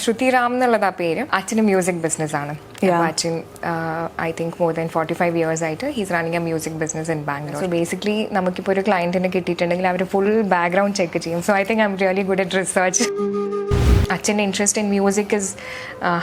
ശ്രുതി റാം എന്നുള്ളത് ആ പേര്. അച്ഛന് മ്യൂസിക് ബിസിനസ്സാണ്. അച്ഛൻ I think more than 45 years ആയിട്ട് he's running a music business in Bangalore. So basically നമുക്കിപ്പോൾ ഒരു ക്ലയൻറ്റിനെ കിട്ടിയിട്ടുണ്ടെങ്കിൽ അവർ ഫുൾ ബാക്ക്ഗ്രൗണ്ട് ചെക്ക് ചെയ്യും. So I think I'm really good at research. അച്ഛൻ്റെ interest in music is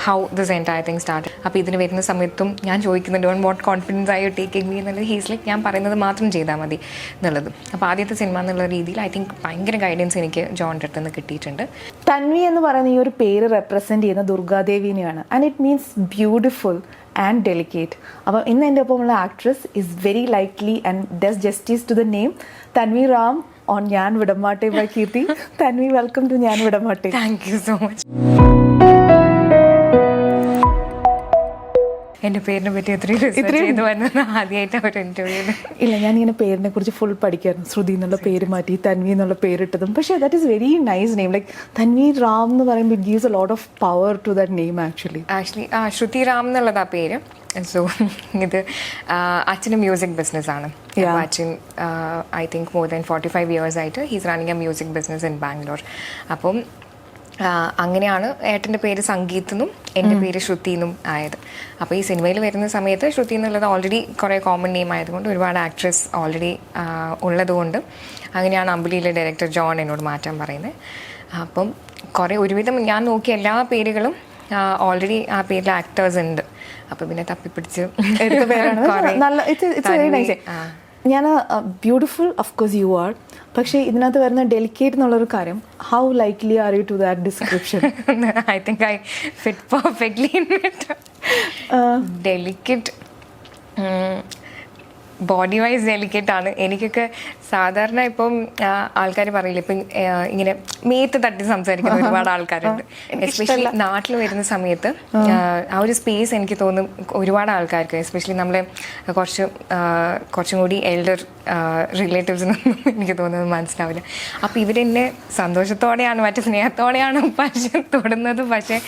how this entire thing start. അപ്പോൾ ഇതിന് വരുന്ന സമയത്തും ഞാൻ ചോദിക്കുന്നുണ്ട് ഓൺ വാട്ട് കോൺഫിഡൻസ് ആയി ടേക്കിംഗ് മീ എന്നുള്ളത്. ഹീസ് ലൈക്ക് ഞാൻ പറയുന്നത് മാത്രം ചെയ്താൽ മതി എന്നുള്ളത്. അപ്പോൾ ആദ്യത്തെ സിനിമ എന്നുള്ള രീതിയിൽ ഐ തിങ്ക് ഭയങ്കര ഗൈഡൻസ് എനിക്ക് ജോണിൻ്റെ അടുത്ത് നിന്ന് കിട്ടിയിട്ടുണ്ട്. തൻവി എന്ന് പറയുന്ന ഈ ഒരു പേര് റെപ്രസെൻറ്റ് ചെയ്യുന്ന ദുർഗാദേവിനെയാണ്. And it means beautiful and delicate. അപ്പോൾ ഇന്ന് എൻ്റെ ഒപ്പമുള്ള actress is very likely and does justice to the name Tanvi Ram on Njan Vidamatte by Keerthi. Tanvi, welcome to Njan Vidamatte. Thank you so much. എൻ്റെ പേരിനെ പറ്റി ഇത്രയും ആദ്യമായിട്ട് അവർ interview. ഇല്ല, ഞാനിങ്ങനെ പേരിനെ കുറിച്ച് ഫുൾ പഠിക്കായിരുന്നു. ശ്രുതി എന്നുള്ള പേര് മാറ്റി തൻവി എന്നുള്ള പേരിട്ടതും. പക്ഷേ that is very nice name. Like Tanvi Ram എന്ന് പറയുമ്പോൾ it gives a lot of power to that name actually. Shruti Ram എന്നുള്ളത് ആ പേര്. സോ ഇത് അച്ഛന് മ്യൂസിക് ബിസിനസ്സാണ്. അച്ഛൻ I think more than 45 years ആയിട്ട് he's running a music business in Bangalore. അപ്പം അങ്ങനെയാണ് ഏട്ടൻ്റെ പേര് സംഗീത് എന്നും എൻ്റെ പേര് ശ്രുതി എന്നും ആയത്. അപ്പോൾ ഈ സിനിമയിൽ വരുന്ന സമയത്ത് ശ്രുതി എന്നുള്ളത് ഓൾറെഡി കുറേ കോമൺ നെയിം ആയതുകൊണ്ട് ഒരുപാട് ആക്ട്രസ് ഓൾറെഡി ഉള്ളതുകൊണ്ട് അങ്ങനെയാണ് അമ്പലിയിലെ ഡയറക്ടർ ജോൺ എന്നോട് മാറ്റാൻ പറയുന്നത്. അപ്പം ഒരുവിധം ഞാൻ നോക്കിയ എല്ലാ പേരുകളും ഓൾറെഡി ആ പേരിൽ ആക്ടേഴ്സ് ഉണ്ട്. അപ്പോൾ പിന്നെ തപ്പിപ്പിടിച്ച് എടുത്ത പേരാണ്. ഞാൻ beautiful of course you are. പക്ഷേ ഇതിനകത്ത് വരുന്ന ഡെലിക്കേറ്റ് എന്നുള്ളൊരു കാര്യം, how likely are you to that description? I think I fit perfectly in it. Delicate, body wise delicate ആണ്. എനിക്കൊക്കെ സാധാരണ ഇപ്പം ആൾക്കാർ പറയില്ല, ഇപ്പം ഇങ്ങനെ മേത്ത് തട്ടി സംസാരിക്കുന്ന ഒരുപാട് ആൾക്കാരുണ്ട്. എസ്പെഷ്യലി നാട്ടിൽ വരുന്ന സമയത്ത് ആ ഒരു സ്പേസ് എനിക്ക് തോന്നും ഒരുപാട് ആൾക്കാർക്ക്, എസ്പെഷ്യലി നമ്മളെ കുറച്ചും കൂടി എൽഡർ റിലേറ്റീവ്സിനൊന്നും എനിക്ക് തോന്നുന്നത് മനസ്സിലാവില്ല. അപ്പോൾ ഇവരെന്നെ സന്തോഷത്തോടെയാണ് മറ്റു സ്നേഹത്തോടെയാണ് പക്ഷെ തൊടുന്നത്. പക്ഷേ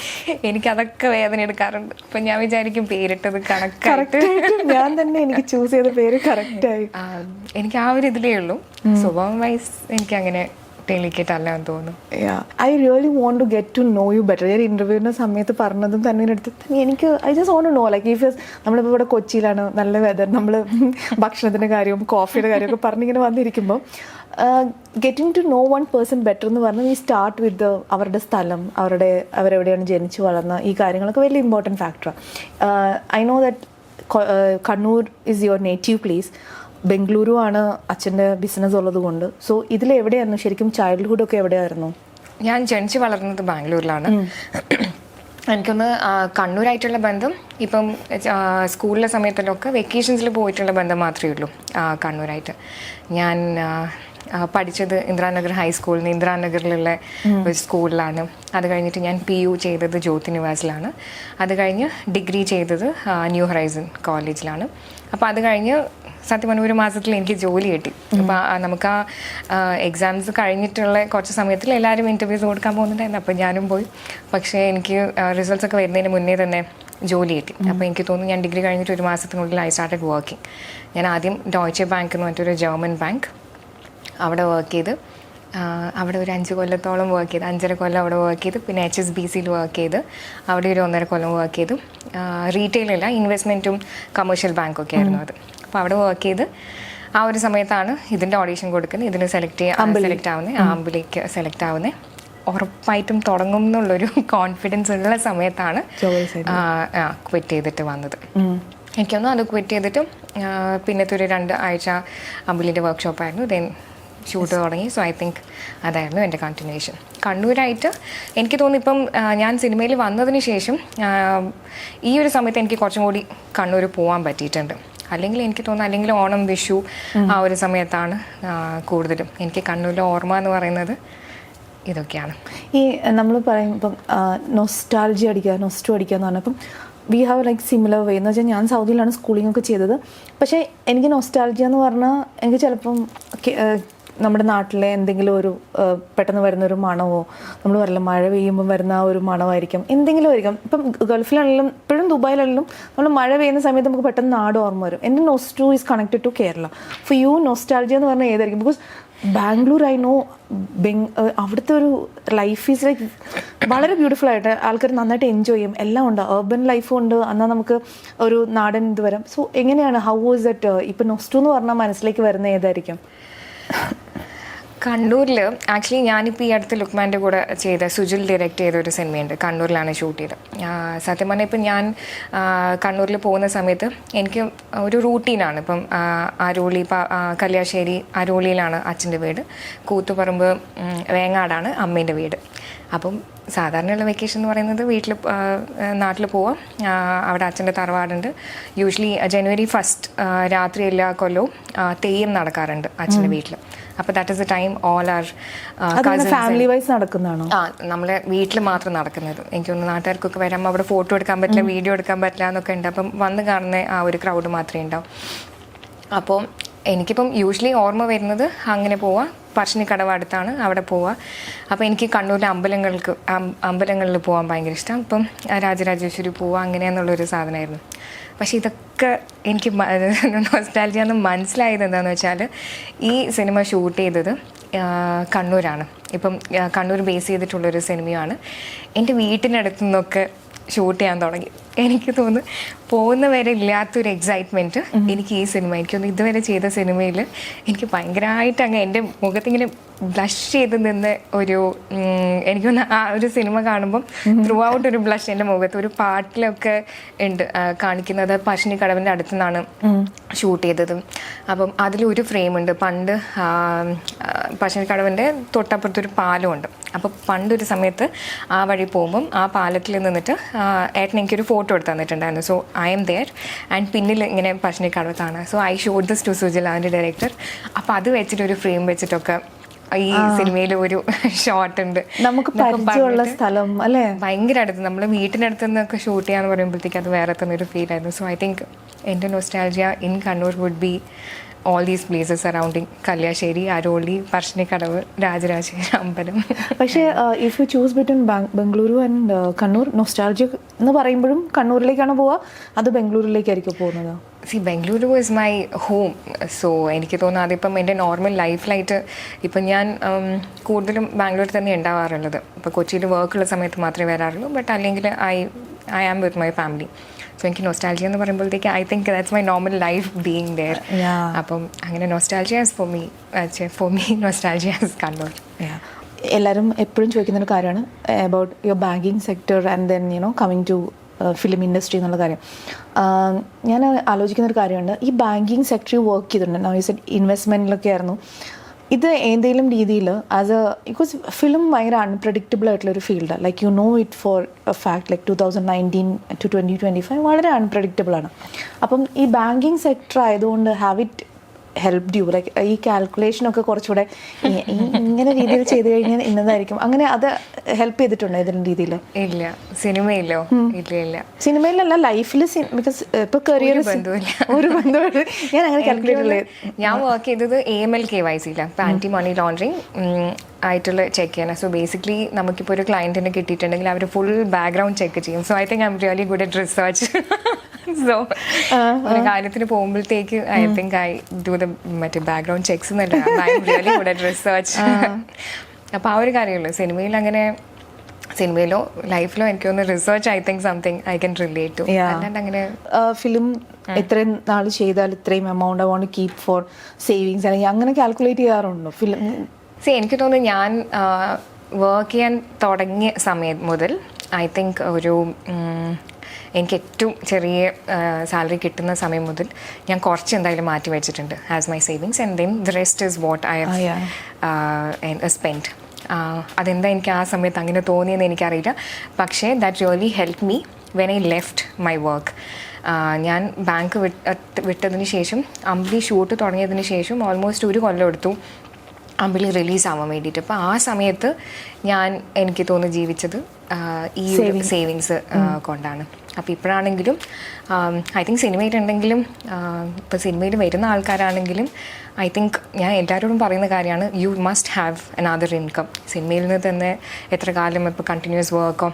എനിക്കതൊക്കെ വേദന എടുക്കാറുണ്ട്. അപ്പം ഞാൻ വിചാരിക്കും പേരിട്ടത് കണക്കായിട്ട് ഞാൻ തന്നെ എനിക്ക് ചൂസ് ചെയ്ത പേര് കറക്റ്റായി. എനിക്ക് ആ ഒരു ഇതിലേ ഉള്ളൂ. സ്വഭാവം വൈസ് എനിക്ക് അങ്ങനെ ഡെലിക്കേറ്റ് അല്ല എന്ന് തോന്നുന്നു. I really want to get to know you better. ഞാൻ ഇൻ്റർവ്യൂവിൻ്റെ സമയത്ത് പറഞ്ഞതും തന്നെ അടുത്ത് എനിക്ക് I just want to know like if നമ്മളിപ്പോൾ ഇവിടെ കൊച്ചിയിലാണ്, നല്ല വെതർ, നമ്മൾ ഭക്ഷണത്തിൻ്റെ കാര്യവും കോഫിയുടെ കാര്യമൊക്കെ പറഞ്ഞിങ്ങനെ വന്നിരിക്കുമ്പോൾ getting to know one person better എന്ന് പറഞ്ഞാൽ ഈ സ്റ്റാർട്ട് വിത്ത് അവരുടെ സ്ഥലം, അവരെവിടെയാണ് ജനിച്ചു വളർന്ന, ഈ കാര്യങ്ങളൊക്കെ വലിയ ഇമ്പോർട്ടൻറ്റ് ഫാക്ടറാണ്. I know that Kannur is your native place. Bengaluru ആണ് അച്ഛൻ്റെ ബിസിനസ് ഉള്ളത് കൊണ്ട്. സോ ഇതിലെവിടെയായിരുന്നു ശരിക്കും ചൈൽഡ്ഹുഡൊക്കെ എവിടെയായിരുന്നു? ഞാൻ ജനിച്ച് വളർന്നത് ബാംഗ്ലൂരിലാണ്. എനിക്കൊന്ന് കണ്ണൂരായിട്ടുള്ള ബന്ധം ഇപ്പം സ്കൂളിലെ സമയത്തിലൊക്കെ വെക്കേഷൻസിൽ പോയിട്ടുള്ള ബന്ധം മാത്രമേ ഉള്ളൂ കണ്ണൂരായിട്ട്. ഞാൻ പഠിച്ചത് ഇന്ദിരാനഗർ ഹൈസ്കൂളിൽ, ഇന്ദിരാനഗറിലുള്ള ഒരു സ്കൂളിലാണ്. അത് കഴിഞ്ഞിട്ട് ഞാൻ PU ചെയ്തത് ജ്യോതി നിവാസിലാണ്. അത് കഴിഞ്ഞ് ഡിഗ്രി ചെയ്തത് ന്യൂ ഹൊറൈസൺ കോളേജിലാണ്. അപ്പോൾ അത് കഴിഞ്ഞ് സത്യം പറഞ്ഞ ഒരു മാസത്തിൽ എനിക്ക് ജോലി കിട്ടി. അപ്പോൾ നമുക്ക് ആ എക്സാംസ് കഴിഞ്ഞിട്ടുള്ള കുറച്ച് സമയത്തിൽ എല്ലാവരും ഇൻ്റർവ്യൂസ് കൊടുക്കാൻ പോകുന്നുണ്ടായിരുന്നു. അപ്പോൾ ഞാനും പോയി. പക്ഷേ എനിക്ക് റിസൾട്ട്സ് ഒക്കെ വരുന്നതിന് മുന്നേ തന്നെ ജോലി കിട്ടി. അപ്പോൾ എനിക്ക് തോന്നുന്നു ഞാൻ ഡിഗ്രി കഴിഞ്ഞിട്ട് ഒരു മാസത്തിനുള്ളിൽ ഐ സ്റ്റാർട്ടഡ് വർക്കിംഗ്. ഞാൻ ആദ്യം ഡോയ്ച്ചെ ബാങ്ക് എന്ന് പറഞ്ഞിട്ടൊരു ജർമ്മൻ ബാങ്ക്, അവിടെ വർക്ക് ചെയ്ത് അവിടെ ഒരു 5 കൊല്ലത്തോളം വർക്ക് ചെയ്ത്, 5.5 കൊല്ലം അവിടെ വർക്ക് ചെയ്ത്. പിന്നെ HSBCയിൽ വർക്ക് ചെയ്ത് അവിടെ ഒരു 1.5 കൊല്ലം വർക്ക് ചെയ്തു. റീറ്റെയിലല്ല, ഇൻവെസ്റ്റ്മെൻറ്റും കമേഴ്ഷ്യൽ ബാങ്കൊക്കെ ആയിരുന്നു അത്. അപ്പോൾ അവിടെ വർക്ക് ചെയ്ത് ആ ഒരു സമയത്താണ് ഇതിൻ്റെ ഓഡീഷൻ കൊടുക്കുന്നത്. ഇതിന് സെലക്ട് ആവുന്നത്, ആമ്പിലേക്ക് സെലക്ട് ആവുന്നത്. ഉറപ്പായിട്ടും തുടങ്ങും എന്നുള്ളൊരു കോൺഫിഡൻസ് ഉള്ള സമയത്താണ് ക്വിറ്റ് ചെയ്തിട്ട് വന്നത്. എനിക്കൊന്നും അത് ക്വിറ്റ് ചെയ്തിട്ട് പിന്നത്തെ ഒരു 2 ആഴ്ച അമ്പലിൻ്റെ വർക്ക്ഷോപ്പായിരുന്നു. ദെൻ ഷൂട്ട് തുടങ്ങി. സോ ഐ തിങ്ക് അതായിരുന്നു എൻ്റെ കണ്ടിന്യൂഷൻ. കണ്ണൂരായിട്ട് എനിക്ക് തോന്നുന്നു ഇപ്പം ഞാൻ സിനിമയിൽ വന്നതിന് ശേഷം ഈ ഒരു സമയത്ത് എനിക്ക് കുറച്ചും കൂടി കണ്ണൂർ പോകാൻ പറ്റിയിട്ടുണ്ട്. അല്ലെങ്കിൽ എനിക്ക് തോന്നുന്നു അല്ലെങ്കിൽ ഓണം, വിഷു ആ ഒരു സമയത്താണ് കൂടുതലും എനിക്ക് കണ്ണൂരിലെ ഓർമ്മ എന്ന് പറയുന്നത് ഇതൊക്കെയാണ്. ഈ നമ്മൾ പറയുമ്പം നൊസ്റ്റാൾജി അടിക്കുക എന്ന് പറഞ്ഞപ്പം വി ഹാവ് ലൈക്ക് സിമിലർ വേ എന്ന് വെച്ചാൽ ഞാൻ സൗദിയിലാണ് സ്കൂളിംഗ് ഒക്കെ ചെയ്തത്. പക്ഷേ എനിക്ക് നൊസ്റ്റാൾജിയ എന്ന് പറഞ്ഞാൽ എനിക്ക് ചിലപ്പം നമ്മുടെ നാട്ടിലെ എന്തെങ്കിലും ഒരു പെട്ടെന്ന് വരുന്നൊരു മണമോ, നമ്മൾ പറയില്ല മഴ പെയ്യുമ്പോൾ വരുന്ന ഒരു മണമായിരിക്കും, എന്തെങ്കിലും ആയിരിക്കും. ഇപ്പം ഗൾഫിലാണെങ്കിലും ഇപ്പോഴും ദുബായിലാണെങ്കിലും നമ്മൾ മഴ പെയ്യുന്ന സമയത്ത് നമുക്ക് പെട്ടെന്ന് നാട് ഓർമ്മ വരും. എൻ്റെ നൊസ്റ്റു is connected to Kerala. For you nostalgia എന്ന് പറഞ്ഞാൽ ഏതായിരിക്കും? ബിക്കോസ് ബാംഗ്ലൂർ ഐ നോ അവിടുത്തെ ഒരു ലൈഫ് ഈസ് ലൈക്ക് വളരെ ബ്യൂട്ടിഫുൾ ആയിട്ട് ആൾക്കാർ നന്നായിട്ട് എൻജോയ് ചെയ്യും, എല്ലാം ഉണ്ട്, അർബൻ ലൈഫും ഉണ്ട്, എന്നാൽ നമുക്ക് ഒരു നാടൻ ഇത് വരാം. സോ എങ്ങനെയാണ്, ഹൗ വാസ് ദറ്റ്? ഇപ്പം നൊസ്റ്റു എന്ന് പറഞ്ഞാൽ മനസ്സിലേക്ക് വരുന്ന ഏതായിരിക്കും? കണ്ണൂരിൽ ആക്ച്വലി ഞാനിപ്പോൾ ഈ അടുത്ത് ലുക്മാൻ്റെ കൂടെ ചെയ്ത സുജിൽ ഡയറക്റ്റ് ചെയ്ത ഒരു സിനിമയുണ്ട്, കണ്ണൂരിലാണ് ഷൂട്ട് ചെയ്തത്. സത്യം പറഞ്ഞാൽ ഇപ്പം ഞാൻ കണ്ണൂരിൽ പോകുന്ന സമയത്ത് എനിക്ക് ഒരു റൂട്ടീനാണ്. ഇപ്പം അരോളി, കല്യാശ്ശേരി അരോളിയിലാണ് അച്ഛൻ്റെ വീട്, കൂത്തുപറമ്പ് വേങ്ങാടാണ് അമ്മേൻ്റെ വീട്. അപ്പം സാധാരണയുള്ള വെക്കേഷൻ എന്ന് പറയുന്നത് നാട്ടിൽ പോവാം, അവിടെ അച്ഛൻ്റെ തറവാടുണ്ട്. യൂഷ്വലി January 1 രാത്രി എല്ലാ കൊല്ലവും തെയ്യം നടക്കാറുണ്ട് അച്ഛൻ്റെ വീട്ടിൽ. അപ്പോൾ that is the time all are family wise നടക്കുന്നതാണോ? നമ്മളെ വീട്ടിൽ മാത്രം നടക്കുന്നത്. എനിക്കൊന്ന് നാട്ടുകാർക്കൊക്കെ വരാം, അവിടെ ഫോട്ടോ എടുക്കാൻ പറ്റില്ല, വീഡിയോ എടുക്കാൻ പറ്റില്ല എന്നൊക്കെ ഉണ്ട്. അപ്പം വന്ന് കാണുന്ന ആ ഒരു ക്രൗഡ് മാത്രമേ ഉണ്ടാവും. അപ്പോൾ എനിക്കിപ്പം യൂഷ്വലി ഓർമ്മ വരുന്നത് അങ്ങനെ പോവാം, പറശ്ശിനിക്കടവ് അടുത്താണ്, അവിടെ പോവുക. അപ്പോൾ എനിക്ക് കണ്ണൂരിലെ അമ്പലങ്ങളിൽ പോകാൻ ഭയങ്കര ഇഷ്ടം. ഇപ്പം രാജരാജേശ്വരി പോവുക അങ്ങനെയെന്നുള്ളൊരു സാധനമായിരുന്നു. പക്ഷേ ഇതൊക്കെ എനിക്ക് നൊസ്റ്റാൾജിയ എന്ന് മനസ്സിലായത് എന്താണെന്ന് വെച്ചാൽ, ഈ സിനിമ ഷൂട്ട് ചെയ്തത് കണ്ണൂരാണ്. ഇപ്പം കണ്ണൂർ ബേസ് ചെയ്തിട്ടുള്ളൊരു സിനിമയാണ്. എൻ്റെ വീട്ടിനടുത്തു നിന്നൊക്കെ ഷൂട്ട് ചെയ്യാൻ തുടങ്ങി. എനിക്ക് തോന്നുന്നു പോകുന്നവരെ ഇല്ലാത്തൊരു എക്സൈറ്റ്മെൻറ്റ് എനിക്ക് ഈ സിനിമ, എനിക്കൊന്ന് ഇതുവരെ ചെയ്ത സിനിമയിൽ എനിക്ക് ഭയങ്കരമായിട്ട് അങ്ങ് എൻ്റെ മുഖത്തിങ്ങനെ ബ്ലഷ് ചെയ്ത് നിന്ന് എനിക്കൊന്ന് ആ ഒരു സിനിമ കാണുമ്പം ത്രൂ ഔട്ട് ഒരു ബ്ലഷ് എൻ്റെ മുഖത്ത്. ഒരു പാട്ടിലൊക്കെ ഉണ്ട് കാണിക്കുന്നത് പറശ്ശിനിക്കടവിൻ്റെ അടുത്തു നിന്നാണ് ഷൂട്ട് ചെയ്തത്. അപ്പം അതിലൊരു ഫ്രെയിമുണ്ട്, പണ്ട് പറശ്ശിനിക്കടവിൻ്റെ തൊട്ടപ്പുറത്തൊരു പാലമുണ്ട്. അപ്പോൾ പണ്ടൊരു സമയത്ത് ആ വഴി പോകുമ്പം ആ പാലത്തിൽ നിന്നിട്ട് ഏട്ടൻ എനിക്കൊരു ഫോട്ടോ എടുത്ത് തന്നിട്ടുണ്ടായിരുന്നു. So I'm there and പിന്നിൽ ഇങ്ങനെ പറശ്ശിനിക്കടവ് കാണാം. So I showed this to Sujil, അതിൻ്റെ ഡയറക്ടർ. അപ്പോൾ അത് വെച്ചിട്ടൊരു ഫ്രെയിം വെച്ചിട്ടൊക്കെ ഈ സിനിമയിൽ ഒരു ഷോട്ട് ഉണ്ട്. നമുക്ക് പരിചയമുള്ള സ്ഥലം അല്ലേ, ഭയങ്കര അടുത്ത്, നമ്മൾ വീട്ടിനടുത്ത് നിന്നൊക്കെ ഷൂട്ട് ചെയ്യാന്ന് പറയുമ്പോഴത്തേക്ക് അത് വേറെ തന്നെ ഒരു ഫീൽ ആയിരുന്നു. സോ ഐ തിങ്ക് എൻ്റെ nostalgia in Kannur would be all these places surrounding Kalliasseri, Aroli, Parassinikadavu, Rajarajeshwari അമ്പലം. പക്ഷേ if you choose between Bengaluru and Kannur, nostalgia എന്ന് പറയുമ്പോഴും കണ്ണൂരിലേക്കാണ് പോവുക, അത് ബംഗളൂരിലേക്കായിരിക്കും പോകുന്നത്? Bengaluru is my home. So എനിക്ക് തോന്നുന്നു അതിപ്പം എൻ്റെ നോർമൽ ലൈഫിലായിട്ട് ഇപ്പം ഞാൻ കൂടുതലും ബാംഗ്ലൂരിൽ തന്നെ ഉണ്ടാവാറുള്ളത്. ഇപ്പോൾ കൊച്ചിയിൽ വർക്കുള്ള സമയത്ത് മാത്രമേ വരാറുള്ളൂ. ബട്ട് അല്ലെങ്കിൽ I am with my family. So എനിക്ക് നൊസ്റ്റാൾജിയ എന്ന് പറയുമ്പോഴത്തേക്ക് I think that's my normal life being there. അപ്പം അങ്ങനെ nostalgia for me nostalgia is Kannur. എല്ലാവരും എപ്പോഴും ചോദിക്കുന്നൊരു കാര്യമാണ് about your banking sector and then coming to film industry എന്നുള്ള കാര്യം. ഞാൻ ആലോചിക്കുന്നൊരു കാര്യമുണ്ട്, ഈ ബാങ്കിങ് സെക്ടറിൽ വർക്ക് ചെയ്തിട്ടുണ്ട്, നൗ യു സെഡ് ഇൻവെസ്റ്റ്മെൻറ്റിലൊക്കെ ആയിരുന്നു. ഇത് ഏതെങ്കിലും രീതിയിൽ ബിക്കോസ് ഫിലിം ഭയങ്കര അൺപ്രഡിക്റ്റബിൾ ആയിട്ടുള്ളൊരു ഫീൽഡാണ്. Like you know it for A fact, like 2019 to 2025 വളരെ അൺപ്രഡിക്റ്റബിൾ ആണ്. അപ്പം ഈ ബാങ്കിങ് സെക്ടർ ആയതുകൊണ്ട് have it helped U, like ഈ കാൽക്കുലേഷനൊക്കെ കുറച്ചുകൂടെ ഇങ്ങനെ രീതിയിൽ ചെയ്ത് കഴിഞ്ഞാൽ ഇന്നതായിരിക്കും, അങ്ങനെ അത് ഹെൽപ്പ് ചെയ്തിട്ടുണ്ടോ ഏതെങ്കിലും രീതിയിൽ? ഇല്ല, സിനിമയിലോ? ഇല്ല, സിനിമയിലല്ല, ലൈഫിൽ. ബിക്കോസ് ഇപ്പൊ കരിയർ ഒരു ബന്ധമുണ്ട്. ഞാൻ അങ്ങനെ കാൽക്കുലേറ്റ് ഞാൻ വർക്ക് ചെയ്തത് AML KYC ഇപ്പം ആൻറ്റി മണി ലോണ്ടറിങ് ആയിട്ടുള്ള ചെക്ക് ചെയ്യണം. സോ ബേസിക്കലി നമുക്കിപ്പോൾ ഒരു ക്ലയൻറ്റിനെ കിട്ടിയിട്ടുണ്ടെങ്കിൽ അവർ ഫുൾ ബാക്ക്ഗ്രൗണ്ട് ചെക്ക് ചെയ്യും. So I think I'm really good at research. So ഒരു കാര്യത്തിന് പോകുമ്പോഴത്തേക്ക് I think I do the മറ്റേ ബാക്ക്ഗ്രൗണ്ട് ചെക്സ് എന്നല്ല, I'm really good at research. അപ്പോൾ ആ ഒരു കാര്യമുള്ളൂ. സിനിമയിലോ ലൈഫിലോ എനിക്കൊന്ന് research I think something I can relate to. അല്ലാണ്ട് അങ്ങനെ ഫിലിം ഇത്രയും നാൾ ചെയ്താൽ ഇത്രയും amount I want to keep for savings അല്ലെങ്കിൽ അങ്ങനെ കാൽക്കുലേറ്റ് ചെയ്യാറുണ്ടോ ഫിലിം? എനിക്ക് തോന്നുന്നു ഞാൻ വർക്ക് ചെയ്യാൻ തുടങ്ങിയ സമയം മുതൽ ഐ തിങ്ക് എനിക്ക് ഏറ്റവും ചെറിയ സാലറി കിട്ടുന്ന സമയം മുതൽ ഞാൻ കുറച്ച് എന്തായാലും മാറ്റി വെച്ചിട്ടുണ്ട് as my savings, and then the rest is what I have spend. അതെന്താ എനിക്ക് ആ സമയത്ത് അങ്ങനെ തോന്നിയെന്ന് എനിക്കറിയില്ല. പക്ഷേ that really help me when I left my work. ഞാൻ ബാങ്ക് വിട്ടതിന് ശേഷം അമ്പലി ഷൂട്ട് തുടങ്ങിയതിന് ശേഷം ഓൾമോസ്റ്റ് 1 കൊല്ലം എടുത്തു അമ്പിളി റിലീസ് ആവാൻ വേണ്ടിയിട്ട്. അപ്പോൾ ആ സമയത്ത് എനിക്ക് തോന്നുന്നു ജീവിച്ചത് ഈ സേവിങ്സ് കൊണ്ടാണ്. അപ്പോൾ ഇപ്പോഴാണെങ്കിലും ഐ തിങ്ക് സിനിമയിലുണ്ടെങ്കിലും ഇപ്പോൾ സിനിമയിൽ വരുന്ന ആൾക്കാരാണെങ്കിലും ഐ തിങ്ക് ഞാൻ എല്ലാവരോടും പറയുന്ന കാര്യമാണ്, you must have another income. സിനിമയിൽ നിന്ന് തന്നെ എത്ര കാലം ഇപ്പോൾ കണ്ടിന്യൂസ് വർക്കോ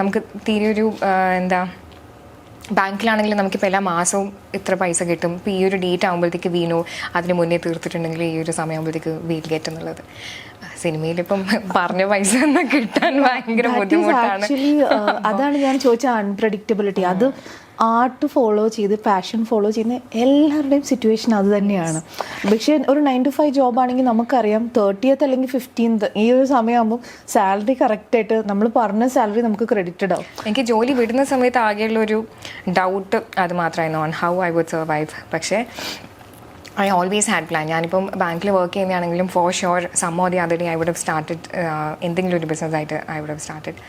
നമുക്ക് തീരെ ഒരു എന്താ ബാങ്കിലാണെങ്കിൽ നമുക്കിപ്പോൾ എല്ലാ മാസവും ഇത്ര പൈസ കിട്ടും. ഇപ്പോൾ ഈ ഒരു ഡേറ്റ് ആകുമ്പോഴത്തേക്ക് വീണു, അതിന് മുന്നേ തീർത്തിട്ടുണ്ടെങ്കിൽ ഈ ഒരു സമയമാകുമ്പോഴത്തേക്ക് വീൽ ഗെറ്റ് എന്നുള്ളത്. സിനിമയിലിപ്പം പറഞ്ഞ പൈസ ഒന്നും കിട്ടാൻ ഭയങ്കര ബുദ്ധിമുട്ടാണ്. അതാണ് ഞാൻ ചോദിച്ച അൺപ്രഡിക്റ്റബിലിറ്റി. അത് ആർട്ട് ഫോളോ ചെയ്ത് പാഷൻ ഫോളോ ചെയ്യുന്ന എല്ലാവരുടെയും സിറ്റുവേഷൻ അത് തന്നെയാണ്. പക്ഷേ ഒരു 9 to 5 ജോബ് ആണെങ്കിൽ നമുക്കറിയാം 30th അല്ലെങ്കിൽ 15th ഈ ഒരു സമയമാകുമ്പോൾ സാലറി കറക്റ്റായിട്ട് നമ്മൾ പറഞ്ഞ സാലറി നമുക്ക് ക്രെഡിറ്റഡ് ആവും. എനിക്ക് ജോലി വിടുന്ന സമയത്ത് ആകെയുള്ളൊരു ഡൗട്ട് അത് മാത്രമായിരുന്നു, on how I would survive. പക്ഷേ ഐ ഓൾവേസ് ഹാഡ് പ്ലാൻ. ഞാനിപ്പം ബാങ്കിൽ വർക്ക് ചെയ്യുന്നതാണെങ്കിലും for sure some or the other day I would have started എന്തെങ്കിലും ഒരു ബിസിനസ്സായിട്ട് I would have started.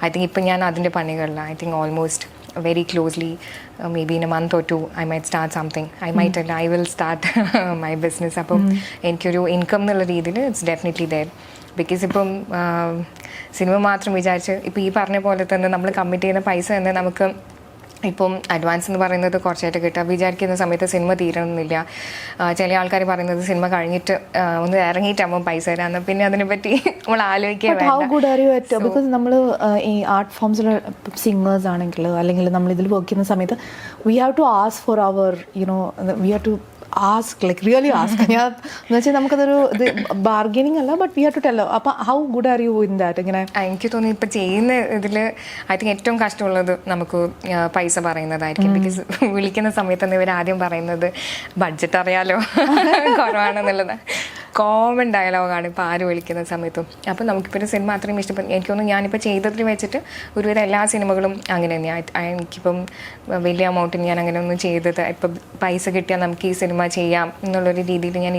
I think ഇപ്പം ഞാൻ അതിൻ്റെ പണികളില്ല. I think almost very closely, maybe in a month or two I might start something. I will start my business. അപ്പം എനിക്കൊരു income എന്നുള്ള രീതിയിൽ ഇറ്റ്സ് ഡെഫിനറ്റ്ലി ദെയർ. ബിക്കോസ് ഇപ്പം cinema മാത്രം വിചാരിച്ച് ഇപ്പം ഈ പറഞ്ഞ പോലെ തന്നെ നമ്മൾ കമ്മിറ്റ് ചെയ്യുന്ന പൈസ തന്നെ നമുക്ക് ഇപ്പം അഡ്വാൻസ് എന്ന് പറയുന്നത് കുറച്ചായിട്ട് കിട്ടുക, വിചാരിക്കുന്ന സമയത്ത് സിനിമ തീരണമെന്നില്ല. ചില ആൾക്കാർ പറയുന്നത് സിനിമ കഴിഞ്ഞിട്ട് ഒന്ന് ഇറങ്ങിയിട്ടാകുമ്പോൾ പൈസ തരാമെന്ന്. പിന്നെ അതിനെപ്പറ്റി നമ്മൾ ആലോചിക്കുക. ബിക്കോസ് നമ്മൾ ഈ ആർട്ട് ഫോംസിൽ സിംഗേഴ്സ് ആണെങ്കിൽ അല്ലെങ്കിൽ നമ്മൾ ഇതിൽ വർക്ക് ചെയ്യുന്ന സമയത്ത് we have to ask for അവർ we have to ask like really ask. ഞാൻ എന്ന് വെച്ചാൽ നമുക്കതൊരു ഇത് ബാർഗനിങ് അല്ല, but we have to tell. അപ്പം how good are you in that? ഇങ്ങനെ എനിക്ക് തോന്നി ഇപ്പം ചെയ്യുന്ന ഇതിൽ ഐ തിങ്ക് ഏറ്റവും കഷ്ടമുള്ളത് നമുക്ക് പൈസ പറയുന്നതായിരിക്കും. ബിക്കോസ് വിളിക്കുന്ന സമയത്ത് തന്നെ ഇവർ ആദ്യം പറയുന്നത് ബഡ്ജറ്റ് അറിയാലോ കുറവാണെന്നുള്ളത് കോമൺ ഡയലോഗാണ് ഇപ്പോൾ ആര് വിളിക്കുന്ന സമയത്തും. അപ്പം നമുക്കിപ്പോൾ ഒരു സിനിമ അത്രയും ഇഷ്ടപ്പെടും. എനിക്ക് തോന്നുന്നു ഞാനിപ്പോൾ ചെയ്തതിൽ വെച്ചിട്ട് ഒരുവിധം എല്ലാ സിനിമകളും അങ്ങനെ തന്നെയാണ്. എനിക്കിപ്പം വലിയ എമൗണ്ടിന് ഞാൻ അങ്ങനെ ഒന്നും ചെയ്തത് ഇപ്പം പൈസ കിട്ടിയാൽ നമുക്ക് ഈ സിനിമ ചെയ്യാം എന്നുള്ളൊരു രീതിയിൽ ഞാൻ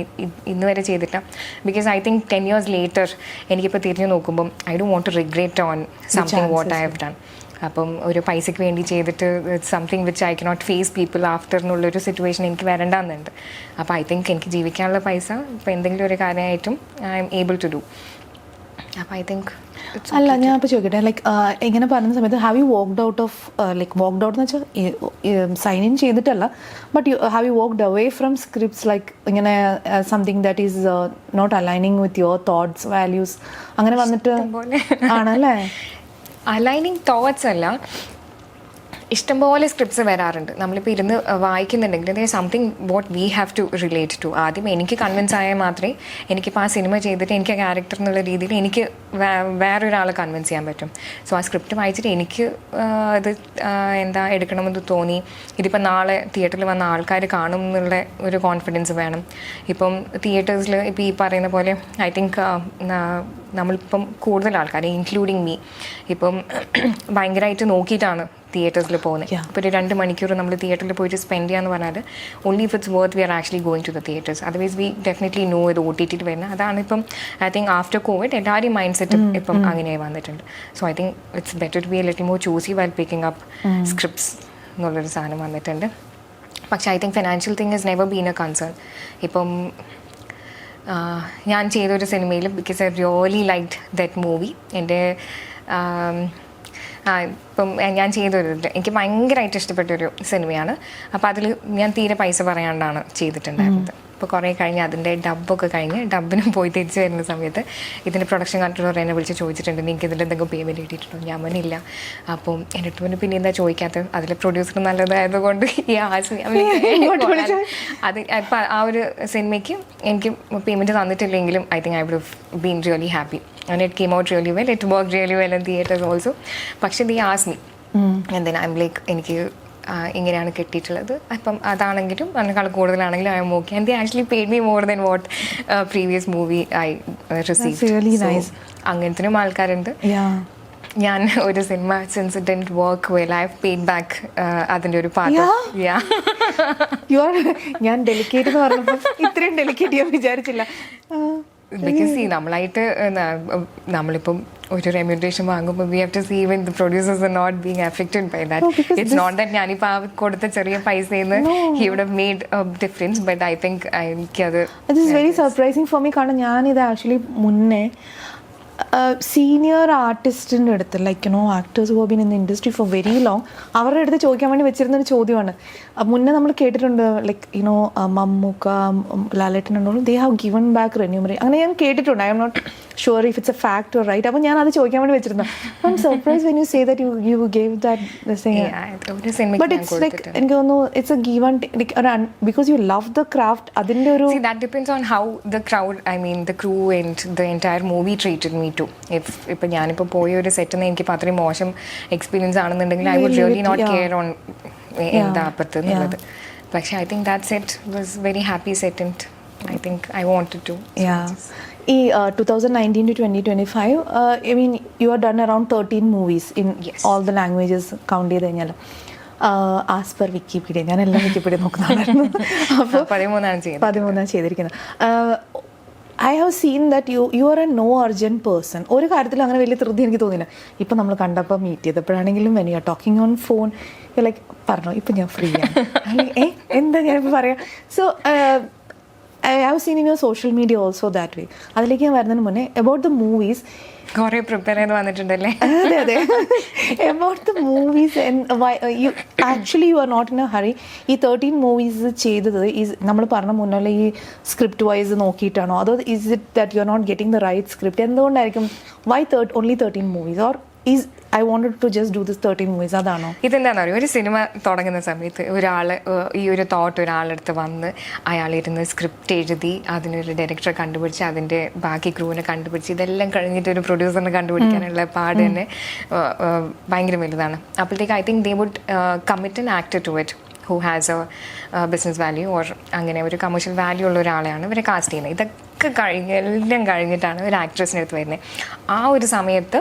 ഇന്ന് വരെ ചെയ്തിട്ടില്ല. Because I think 10 years later എനിക്കിപ്പോൾ തിരിഞ്ഞു നോക്കുമ്പം I don't want to regret on something what I have done. അപ്പം ഒരു പൈസയ്ക്ക് വേണ്ടി ചെയ്തിട്ട് something which I cannot face people after എന്നുള്ളൊരു സിറ്റുവേഷൻ എനിക്ക് വരണ്ടെന്നുണ്ട്. അപ്പോൾ ഐ തിങ്ക് എനിക്ക് ജീവിക്കാനുള്ള പൈസ ഇപ്പോൾ എന്തെങ്കിലും ഒരു കാര്യമായിട്ടും I'm able to do. അപ്പോൾ ഐ തിങ്ക് അല്ല ഞാൻ ഇപ്പോൾ ചോദിക്കട്ടെ, ലൈക്ക് ഇങ്ങനെ പറയുന്ന സമയത്ത് have you walked out of like walked out എന്ന് വെച്ചാൽ സൈൻ ഇൻ ചെയ്തിട്ടല്ല, but have you walked away from scripts like ഇങ്ങനെ something that is not aligning with your thoughts values അങ്ങനെ വന്നിട്ട് ആണല്ലേ? അലൈനിങ് തോട്ട്സ് അല്ല, ഇഷ്ടംപോലെ സ്ക്രിപ്റ്റ്സ് വരാറുണ്ട്. നമ്മളിപ്പോൾ ഇരുന്ന് വായിക്കുന്നുണ്ടെങ്കിൽ there something what we have to relate to. ആദ്യം എനിക്ക് കൺവിൻസ് ആയാൽ മാത്രമേ എനിക്കിപ്പോൾ ആ സിനിമ ചെയ്തിട്ട് എനിക്ക് ആ ക്യാരക്ടർ എന്നുള്ള രീതിയിൽ എനിക്ക് വേറൊരാളെ കൺവിൻസ് ചെയ്യാൻ പറ്റും. സോ ആ സ്ക്രിപ്റ്റ് വായിച്ചിട്ട് എനിക്ക് അത് എന്താ എടുക്കണമെന്ന് തോന്നി. ഇതിപ്പോൾ നാളെ തിയേറ്ററിൽ വന്ന ആൾക്കാർ കാണും എന്നുള്ള ഒരു കോൺഫിഡൻസ് വേണം. ഇപ്പം തിയേറ്റേഴ്സിൽ ഇപ്പോൾ ഈ പറയുന്ന പോലെ ഐ തിങ്ക് നമ്മളിപ്പം കൂടുതൽ ആൾക്കാർ ഇൻക്ലൂഡിങ് മീ ഇപ്പം ഭയങ്കരമായിട്ട് നോക്കിയിട്ടാണ് തിയേറ്റേഴ്സിൽ പോകുന്നത്. ഇപ്പോൾ ഒരു 2 മണിക്കൂർ നമ്മൾ തിയേറ്ററിൽ പോയിട്ട് സ്പെൻഡ് ചെയ്യാന്ന് പറഞ്ഞാൽ only if it's worth we are actually going to the theatres. Otherwise we definitely know ഇത് OTT വരുന്നത്. അതാണ് ഇപ്പം ഐ തിങ്ക് ആഫ്റ്റർ കോവിഡ് എല്ലാവരുടെയും മൈൻഡ് സെറ്റും ഇപ്പം അങ്ങനെ വന്നിട്ടുണ്ട്. So I think it's better to be a little more choosy while picking up scripts എന്നുള്ളൊരു സാധനം വന്നിട്ടുണ്ട്. പക്ഷേ I think financial thing is never been a concern. ഇപ്പം ഞാൻ ചെയ്തൊരു സിനിമയിൽ because I really liked that movie. എൻ്റെ ഇപ്പം ഞാൻ ചെയ്തൊരു എനിക്ക് ഭയങ്കരമായിട്ട് ഇഷ്ടപ്പെട്ടൊരു സിനിമയാണ്. അപ്പോൾ അതിൽ ഞാൻ തീരെ പൈസ പറയാണ്ടാണ് ചെയ്തിട്ടുണ്ടായിരുന്നത്. ഇപ്പോൾ കുറേ കഴിഞ്ഞ് അതിൻ്റെ ഡബ്ബൊക്കെ കഴിഞ്ഞ് ഡബിന് പോയി തിരിച്ച് വരുന്ന സമയത്ത് ഇതിൻ്റെ പ്രൊഡക്ഷൻ കൺട്രോളർ എന്നെ വിളിച്ച് ചോദിച്ചിട്ടുണ്ട് നിങ്ങൾക്ക് ഇതിൻ്റെ എന്തെങ്കിലും പേയ്മെൻറ്റ് കിട്ടിയിട്ടുണ്ടോ? ഞാൻ പറഞ്ഞില്ല. അപ്പം എൻ്റെ അടുത്ത് പിന്നെ എന്താ ചോദിക്കാത്തത്? അതിൽ പ്രൊഡ്യൂസർ നല്ലതായതുകൊണ്ട് ഈ അത് ഇപ്പം ആ ഒരു സിനിമയ്ക്ക് എനിക്ക് പേയ്മെൻറ്റ് തന്നിട്ടില്ലെങ്കിലും I think I would have been really happy and it came out really well. It worked really well in theatres also. പക്ഷേ they asked me and then I'm like എനിക്ക് ഇങ്ങനെയാണ് കിട്ടിയിട്ടുള്ളത്. അപ്പം അതാണെങ്കിലും അതിനേക്കാൾ കൂടുതലാണെങ്കിലും I'm okay. And they actually paid me more than what previous movie I received. അങ്ങനത്തിനും ആൾക്കാരുണ്ട്. ഞാൻ ഒരു സിനിമ since it didn't work well I have paid back അതിൻ്റെ ഒരു പാർട്ട്. ഞാൻ ഡെലിക്കേറ്റ് എന്ന് പറഞ്ഞപ്പോൾ ഇത്രയും ഡെലിക്കേറ്റ് ഞാൻ വിചാരിച്ചില്ല. ബിക്കോസ് നമ്മളായിട്ട് നമ്മളിപ്പം ഒരു റെമ്യൂണറേഷൻ വാങ്ങുമ്പോൾ we have to see even the producers are not being affected by that. It's not that ഞാനിപ്പോൾ ആ കൊടുത്ത ചെറിയ പൈസയിൽ നിന്ന് he would have made a difference. But I think എനിക്കത് it is very surprising for me. കാരണം ഞാനിത് actually മുന്നേ സീനിയർ ആർട്ടിസ്റ്റിൻ്റെ അടുത്ത് like actors who been in the industry for very long അവരുടെ അടുത്ത് ചോദിക്കാൻ വേണ്ടി വെച്ചിരുന്നൊരു ചോദ്യമാണ്. മുന്നേ നമ്മൾ കേട്ടിട്ടുണ്ട് ലൈക്ക് മമ്മൂക്ക, ലാലേട്ടൻ ഉണ്ടോ, they have given back remuneration, അങ്ങനെ ഞാൻ കേട്ടിട്ടുണ്ട്. I'm not sure if it's a fact or right. അപ്പോൾ ഞാൻ അത് ചോദിക്കാൻ വേണ്ടി വെച്ചിരുന്നു. I'm surprise when you say that you gave that. But it's like എനിക്ക് തോന്നുന്നു it's a give and take because you love the craft. അതിൻ്റെ ഒരു that depends on how the crowd, I mean the crew and the entire movie treated me too. ഇപ്പം ഞാനിപ്പോൾ പോയ ഒരു സെറ്റിൽ നിന്ന് എനിക്കിപ്പോൾ അത്രയും മോശം എക്സ്പീരിയൻസ് ആണെന്നുണ്ടെങ്കിൽ I would really not care on എന്താ അപ്പുറത്ത് എന്നുള്ളത്. പക്ഷേ I think that set was very happy set and I think I wanted to. ഈ 2019 to 2025 I mean you are done around 13 movies in all the languages count ചെയ്ത് കഴിഞ്ഞാൽ. As per Wikipedia, ഞാൻ എല്ലാം Wikipedia നോക്കുന്നതായിരുന്നു. അപ്പോൾ 13 ചെയ്തിരിക്കുന്നത്. I have seen that you are a no urgent person. ഒരു കാര്യത്തിലും അങ്ങനെ വലിയ ധൃതി എനിക്ക് തോന്നില്ല. ഇപ്പം നമ്മൾ കണ്ടപ്പോൾ മീറ്റ് ചെയ്തപ്പോഴാണെങ്കിലും when you are talking on phone like പറഞ്ഞോ ഇപ്പം ഞാൻ ഫ്രീ ആണ്, എന്താ ഞാനിപ്പോൾ പറയാം. So I have seen in your social media also that way. അതിലേക്ക് ഞാൻ വരുന്നതിന് മുന്നേ അബൌട്ട് ദ മൂവീസ് കുറേ പ്രിപ്പയർ ചെയ്ത് വന്നിട്ടുണ്ടല്ലേ. അതെ അതെ, about the movies you actually you are not in a hurry. ഈ 13 മൂവീസ് ചെയ്തത് നമ്മൾ പറഞ്ഞ മുന്നേ ഈ സ്ക്രിപ്റ്റ് വൈസ് നോക്കിയിട്ടാണോ, അതോ is it that you are not getting the right script? എന്തുകൊണ്ടായിരിക്കും why only 13 movies or is I wanted to just do this 13 movies? അതാണോ? ഇതെന്താണെന്ന് അറിയോ, ഒരു സിനിമ തുടങ്ങുന്ന സമയത്ത് ഒരാൾ ഈ ഒരു തോട്ട് ഒരാളെടുത്ത് വന്ന് അയാളിരുന്ന് സ്ക്രിപ്റ്റ് എഴുതി അതിനൊരു ഡയറക്ടറെ കണ്ടുപിടിച്ച് അതിൻ്റെ ബാക്കി ക്രൂവിനെ കണ്ടുപിടിച്ച് ഇതെല്ലാം കഴിഞ്ഞിട്ട് ഒരു പ്രൊഡ്യൂസറിനെ കണ്ടുപിടിക്കാനുള്ള പാട് തന്നെ ഭയങ്കര വലുതാണ്. അപ്പോഴത്തേക്ക് I think they would commit an actor to it who has a business value or അങ്ങനെ ഒരു കമേഴ്ഷ്യൽ വാല്യൂ ഉള്ള ഒരാളെയാണ് ഇവരെ കാസ്റ്റ് ചെയ്യുന്നത്. ഇതൊക്കെ എല്ലാം കഴിഞ്ഞിട്ടാണ് ഒരു ആക്ട്രസിൻ്റെ അടുത്ത് വരുന്നത്. ആ ഒരു സമയത്ത്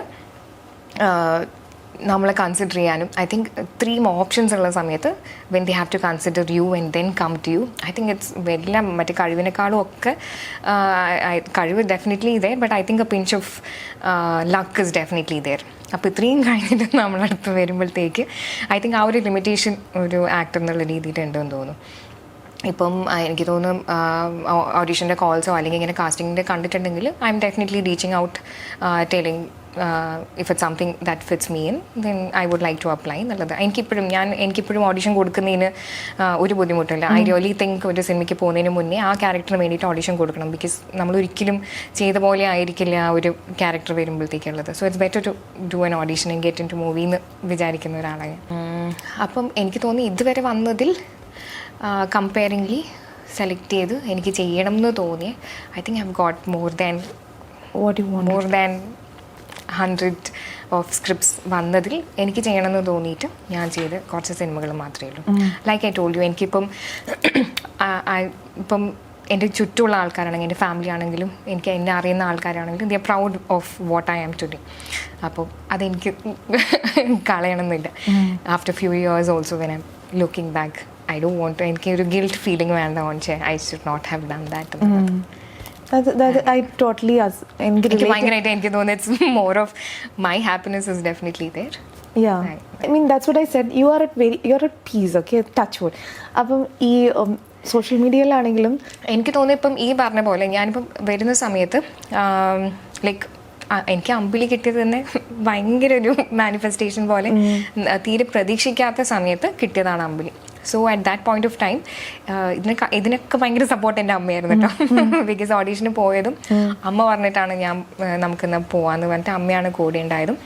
നമ്മളെ കൺസിഡർ ചെയ്യാനും ഐ തിങ്ക് 3 ഓപ്ഷൻസ് ഉള്ള സമയത്ത് when they have to consider you and then come to you, I think it's എല്ലാം മറ്റേ കഴിവിനേക്കാളും ഒക്കെ കഴിവ് definitely either, but I think a pinch of luck is definitely either. അപ്പോൾ ഇത്രയും കഴിഞ്ഞിട്ട് നമ്മളടുത്ത് വരുമ്പോഴത്തേക്ക് ഐ തിങ്ക് ആ ഒരു ലിമിറ്റേഷൻ ഒരു ആക്ടർ എന്നുള്ള രീതിയിലുണ്ടെന്ന് തോന്നുന്നു. ഇപ്പം എനിക്ക് തോന്നും ഓഡീഷൻ്റെ കോൾസോ അല്ലെങ്കിൽ ഇങ്ങനെ കാസ്റ്റിങ്ങിൻ്റെ കണ്ടിട്ടുണ്ടെങ്കിൽ I M definitely reaching out telling if it's something that fits me in, then I would like to apply എന്നുള്ളത്. എനിക്കിപ്പോഴും ഓഡിഷൻ കൊടുക്കുന്നതിന് ഒരു ബുദ്ധിമുട്ടില്ല. ഐ റിയലി തിങ്ക് ഒരു സിനിമയ്ക്ക് പോകുന്നതിന് മുന്നേ ആ ക്യാരക്ടറിന് വേണ്ടിയിട്ട് ഓഡിഷൻ കൊടുക്കണം. ബിക്കോസ് നമ്മളൊരിക്കലും ചെയ്ത പോലെ ആയിരിക്കില്ല ആ ഒരു ക്യാരക്ടർ വരുമ്പോഴത്തേക്കുള്ളത്. So it's better to do an audition and get into movie എന്ന് വിചാരിക്കുന്ന ഒരാളാണ്. അപ്പം എനിക്ക് തോന്നി ഇതുവരെ വന്നതിൽ കമ്പയറിംഗ്ലി സെലക്ട് ചെയ്ത് എനിക്ക് ചെയ്യണം എന്ന് തോന്നിയ I think I have got more than 100 of scripts വന്നതിൽ എനിക്ക് ചെയ്യണമെന്ന് തോന്നിയിട്ട് ഞാൻ ചെയ്ത് കുറച്ച് സിനിമകൾ മാത്രമേ ഉള്ളൂ. ലൈക്ക് ഐ ടോൾഡ് യു, എനിക്കിപ്പം ഇപ്പം എൻ്റെ ചുറ്റുമുള്ള ആൾക്കാരാണെങ്കിലും എൻ്റെ ഫാമിലി ആണെങ്കിലും എനിക്ക് എന്നെ അറിയുന്ന ആൾക്കാരാണെങ്കിലും they are proud of what I am today. അപ്പോൾ അതെനിക്ക് കളയണമെന്നില്ല. After few years also when I'm looking back I don't want to, എനിക്ക് ഒരു ഗിൽറ്റ് ഫീലിംഗ് വേണ്ട on I should not have done that. I totally ഭയങ്കരമായിട്ട് എനിക്ക് തോന്നുന്നു it's more of my happiness is definitely there. Yeah, I mean that's what I said. You're at peace, okay? Touch wood. അപ്പം ഈ social മീഡിയയിലാണെങ്കിലും എനിക്ക് തോന്നുന്നു ഇപ്പം ഈ പറഞ്ഞ പോലെ ഞാനിപ്പം വരുന്ന സമയത്ത് ലൈക്ക് എനിക്ക് അമ്പിളി കിട്ടിയത് തന്നെ ഭയങ്കര ഒരു മാനിഫെസ്റ്റേഷൻ പോലെ തീരെ പ്രതീക്ഷിക്കാത്ത സമയത്ത് കിട്ടിയതാണ് Ambili. So at that point of time ഇതിനൊക്കെ ഭയങ്കര സപ്പോർട്ട് എൻ്റെ അമ്മയായിരുന്നു കേട്ടോ. ബിക്കോസ് ഓഡീഷന് പോയതും അമ്മ പറഞ്ഞിട്ടാണ് നമുക്കിന്ന് പോവാന്ന് പറഞ്ഞിട്ട് അമ്മയാണ് കൂടെ ഉണ്ടായതും.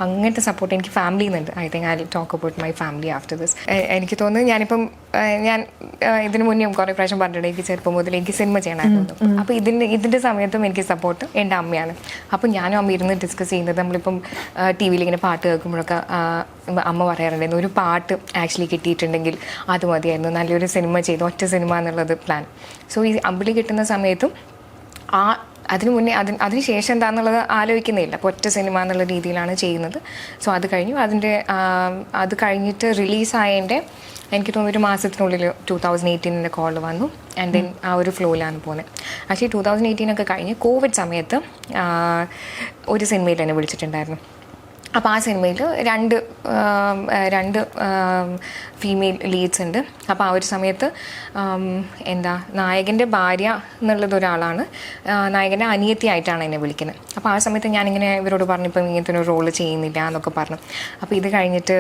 അങ്ങനത്തെ സപ്പോർട്ട് എനിക്ക് ഫാമിലിയിൽ നിന്നുണ്ട്. I think I will talk about my family after this. എനിക്ക് തോന്നുന്നു ഞാനിപ്പം ഞാൻ ഇതിന് മുന്നേ കുറേ പ്രാവശ്യം പറഞ്ഞിട്ടുണ്ട് എനിക്ക് ചെറുപ്പം മുതൽ എനിക്ക് സിനിമ ചെയ്യണമായിരുന്നു. അപ്പോൾ ഇതിൻ്റെ സമയത്തും എനിക്ക് സപ്പോർട്ട് എൻ്റെ അമ്മയാണ്. അപ്പോൾ ഞാനും അമ്മ ഇരുന്ന് ഡിസ്കസ് ചെയ്യുന്നത് നമ്മളിപ്പം ടി വിയിൽ ഇങ്ങനെ പാട്ട് കേൾക്കുമ്പോഴൊക്കെ അമ്മ പറയാറുണ്ടായിരുന്നു ഒരു പാട്ട് ആക്ച്വലി കിട്ടിയിട്ടുണ്ടെങ്കിൽ അത് മതിയായിരുന്നു, നല്ലൊരു സിനിമ ചെയ്തു, ഒറ്റ സിനിമ എന്നുള്ളത് പ്ലാൻ. സോ ഈ അമ്പിളി കിട്ടുന്ന സമയത്തും അതിന് മുന്നേ അതിന് ശേഷം എന്താണെന്നുള്ളത് ആലോചിക്കുന്നില്ല. അപ്പോൾ ഒറ്റ സിനിമ എന്നുള്ള രീതിയിലാണ് ചെയ്യുന്നത്. സോ അത് കഴിഞ്ഞു. അത് കഴിഞ്ഞിട്ട് റിലീസായതിൻ്റെ എനിക്ക് തോന്നുന്നു ഒരു മാസത്തിനുള്ളിൽ 2018 കോൾ വന്നു. ആൻഡ് ദെൻ ആ ഒരു ഫ്ലോയിലാണ് പോകുന്നത്. ആക്ച്വലി 2018 കഴിഞ്ഞ് കോവിഡ് സമയത്ത് ഒരു സിനിമയിൽ എന്നെ വിളിച്ചിട്ടുണ്ടായിരുന്നു. അപ്പോൾ ആ സിനിമയിൽ രണ്ട് ഫീമെയിൽ ലീഡ്സ് ഉണ്ട്. അപ്പോൾ ആ ഒരു സമയത്ത് എന്താ നായകൻ്റെ ഭാര്യ എന്നുള്ളത് ഒരാളാണ്, നായകൻ്റെ അനിയത്തിയായിട്ടാണ് എന്നെ വിളിക്കുന്നത്. അപ്പോൾ ആ സമയത്ത് ഞാനിങ്ങനെ ഇവരോട് പറഞ്ഞു ഇപ്പം ഇങ്ങനത്തെ ഒരു റോള് ചെയ്യുന്നില്ല എന്നൊക്കെ പറഞ്ഞു. അപ്പോൾ ഇത് കഴിഞ്ഞിട്ട്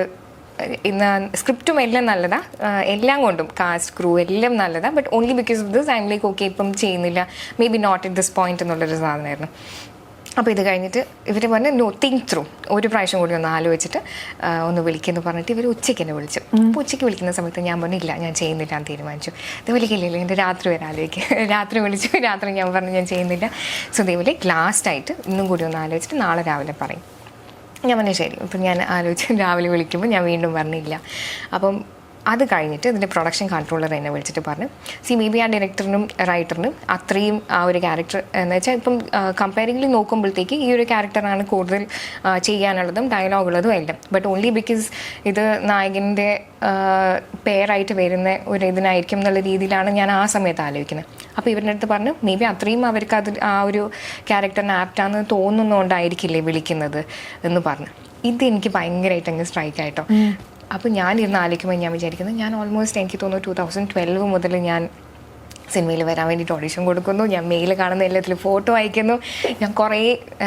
ഇന്ന് സ്ക്രിപ്റ്റും എല്ലാം നല്ലതാണ്, എല്ലാം കൊണ്ടും കാസ്റ്റ് ക്രൂ എല്ലാം നല്ലതാണ്. But only because of this I'm like okay ഇപ്പം ചെയ്യുന്നില്ല, maybe not it this point എന്നുള്ളൊരു സാധനമായിരുന്നു. അപ്പോൾ ഇത് കഴിഞ്ഞിട്ട് ഇവർ പറഞ്ഞു നോ തിങ്ക് ത്രൂ, ഒരു പ്രാവശ്യം കൂടി ഒന്ന് ആലോചിച്ചിട്ട് ഒന്ന് വിളിക്കുമെന്ന് പറഞ്ഞിട്ട് ഇവർ ഉച്ചയ്ക്ക് എന്നെ വിളിച്ചു. അപ്പോൾ ഉച്ചയ്ക്ക് വിളിക്കുന്ന സമയത്ത് ഞാൻ പറഞ്ഞില്ല ഞാൻ ചെയ്യുന്നില്ല എന്ന് തീരുമാനിച്ചു. ഇത് വിളിക്കില്ലല്ലോ, എൻ്റെ രാത്രി വരെ ആലോചിക്കുക. രാത്രി വിളിച്ചു, രാത്രി ഞാൻ പറഞ്ഞു ഞാൻ ചെയ്യുന്നില്ല. സോ ദൈവം ലാസ്റ്റായിട്ട് ഇന്നും കൂടി ഒന്ന് ആലോചിച്ചിട്ട് നാളെ രാവിലെ പറയും. ഞാൻ പറഞ്ഞു ശരി. അപ്പം ഞാൻ ആലോചിച്ച് രാവിലെ വിളിക്കുമ്പോൾ ഞാൻ വീണ്ടും പറഞ്ഞില്ല. അപ്പം അത് കഴിഞ്ഞിട്ട് ഇതിൻ്റെ പ്രൊഡക്ഷൻ കൺട്രോളർ എന്നെ വിളിച്ചിട്ട് പറഞ്ഞു മേ ബി ആ ഡയറക്ടറിനും റൈറ്ററിനും അത്രയും ആ ഒരു ക്യാരക്ടർ എന്ന് വെച്ചാൽ ഇപ്പം കമ്പാരിംഗ്ലി നോക്കുമ്പോഴത്തേക്ക് ഈ ഒരു ക്യാരക്ടറാണ് കൂടുതൽ ചെയ്യാനുള്ളതും ഡയലോഗുള്ളതും എല്ലാം. ബട്ട് ഓൺലി ബിക്കോസ് ഇത് നായകൻ്റെ പെയറായിട്ട് വരുന്ന ഒരു ഇതിനായിരിക്കും എന്നുള്ള രീതിയിലാണ് ഞാൻ ആ സമയത്ത് ആലോചിക്കുന്നത്. അപ്പോൾ ഇവരുടെ അടുത്ത് പറഞ്ഞു മേ ബി അത്രയും അവർക്ക് അത് ആ ഒരു ക്യാരക്ടറിന് ആപ്റ്റാന്ന് തോന്നുന്നതുകൊണ്ടായിരിക്കില്ലേ വിളിക്കുന്നത് എന്ന് പറഞ്ഞു. ഇത് എനിക്ക് ഭയങ്കരമായിട്ട് അങ്ങ് സ്ട്രൈക്കായിട്ടോ. അപ്പോൾ ഞാനിരുന്ന് ആലോചിക്കുമ്പോൾ ഞാൻ വിചാരിക്കുന്നത് ഞാൻ ഓൾമോസ്റ്റ് എനിക്ക് തോന്നുന്നു 2012 മുതൽ ഞാൻ സിനിമയിൽ വരാൻ വേണ്ടിയിട്ട് ഓഡിഷൻ കൊടുക്കുന്നു, ഞാൻ മെയിൽ കാണുന്ന എല്ലാത്തിലും ഫോട്ടോ അയക്കുന്നു, ഞാൻ കുറേ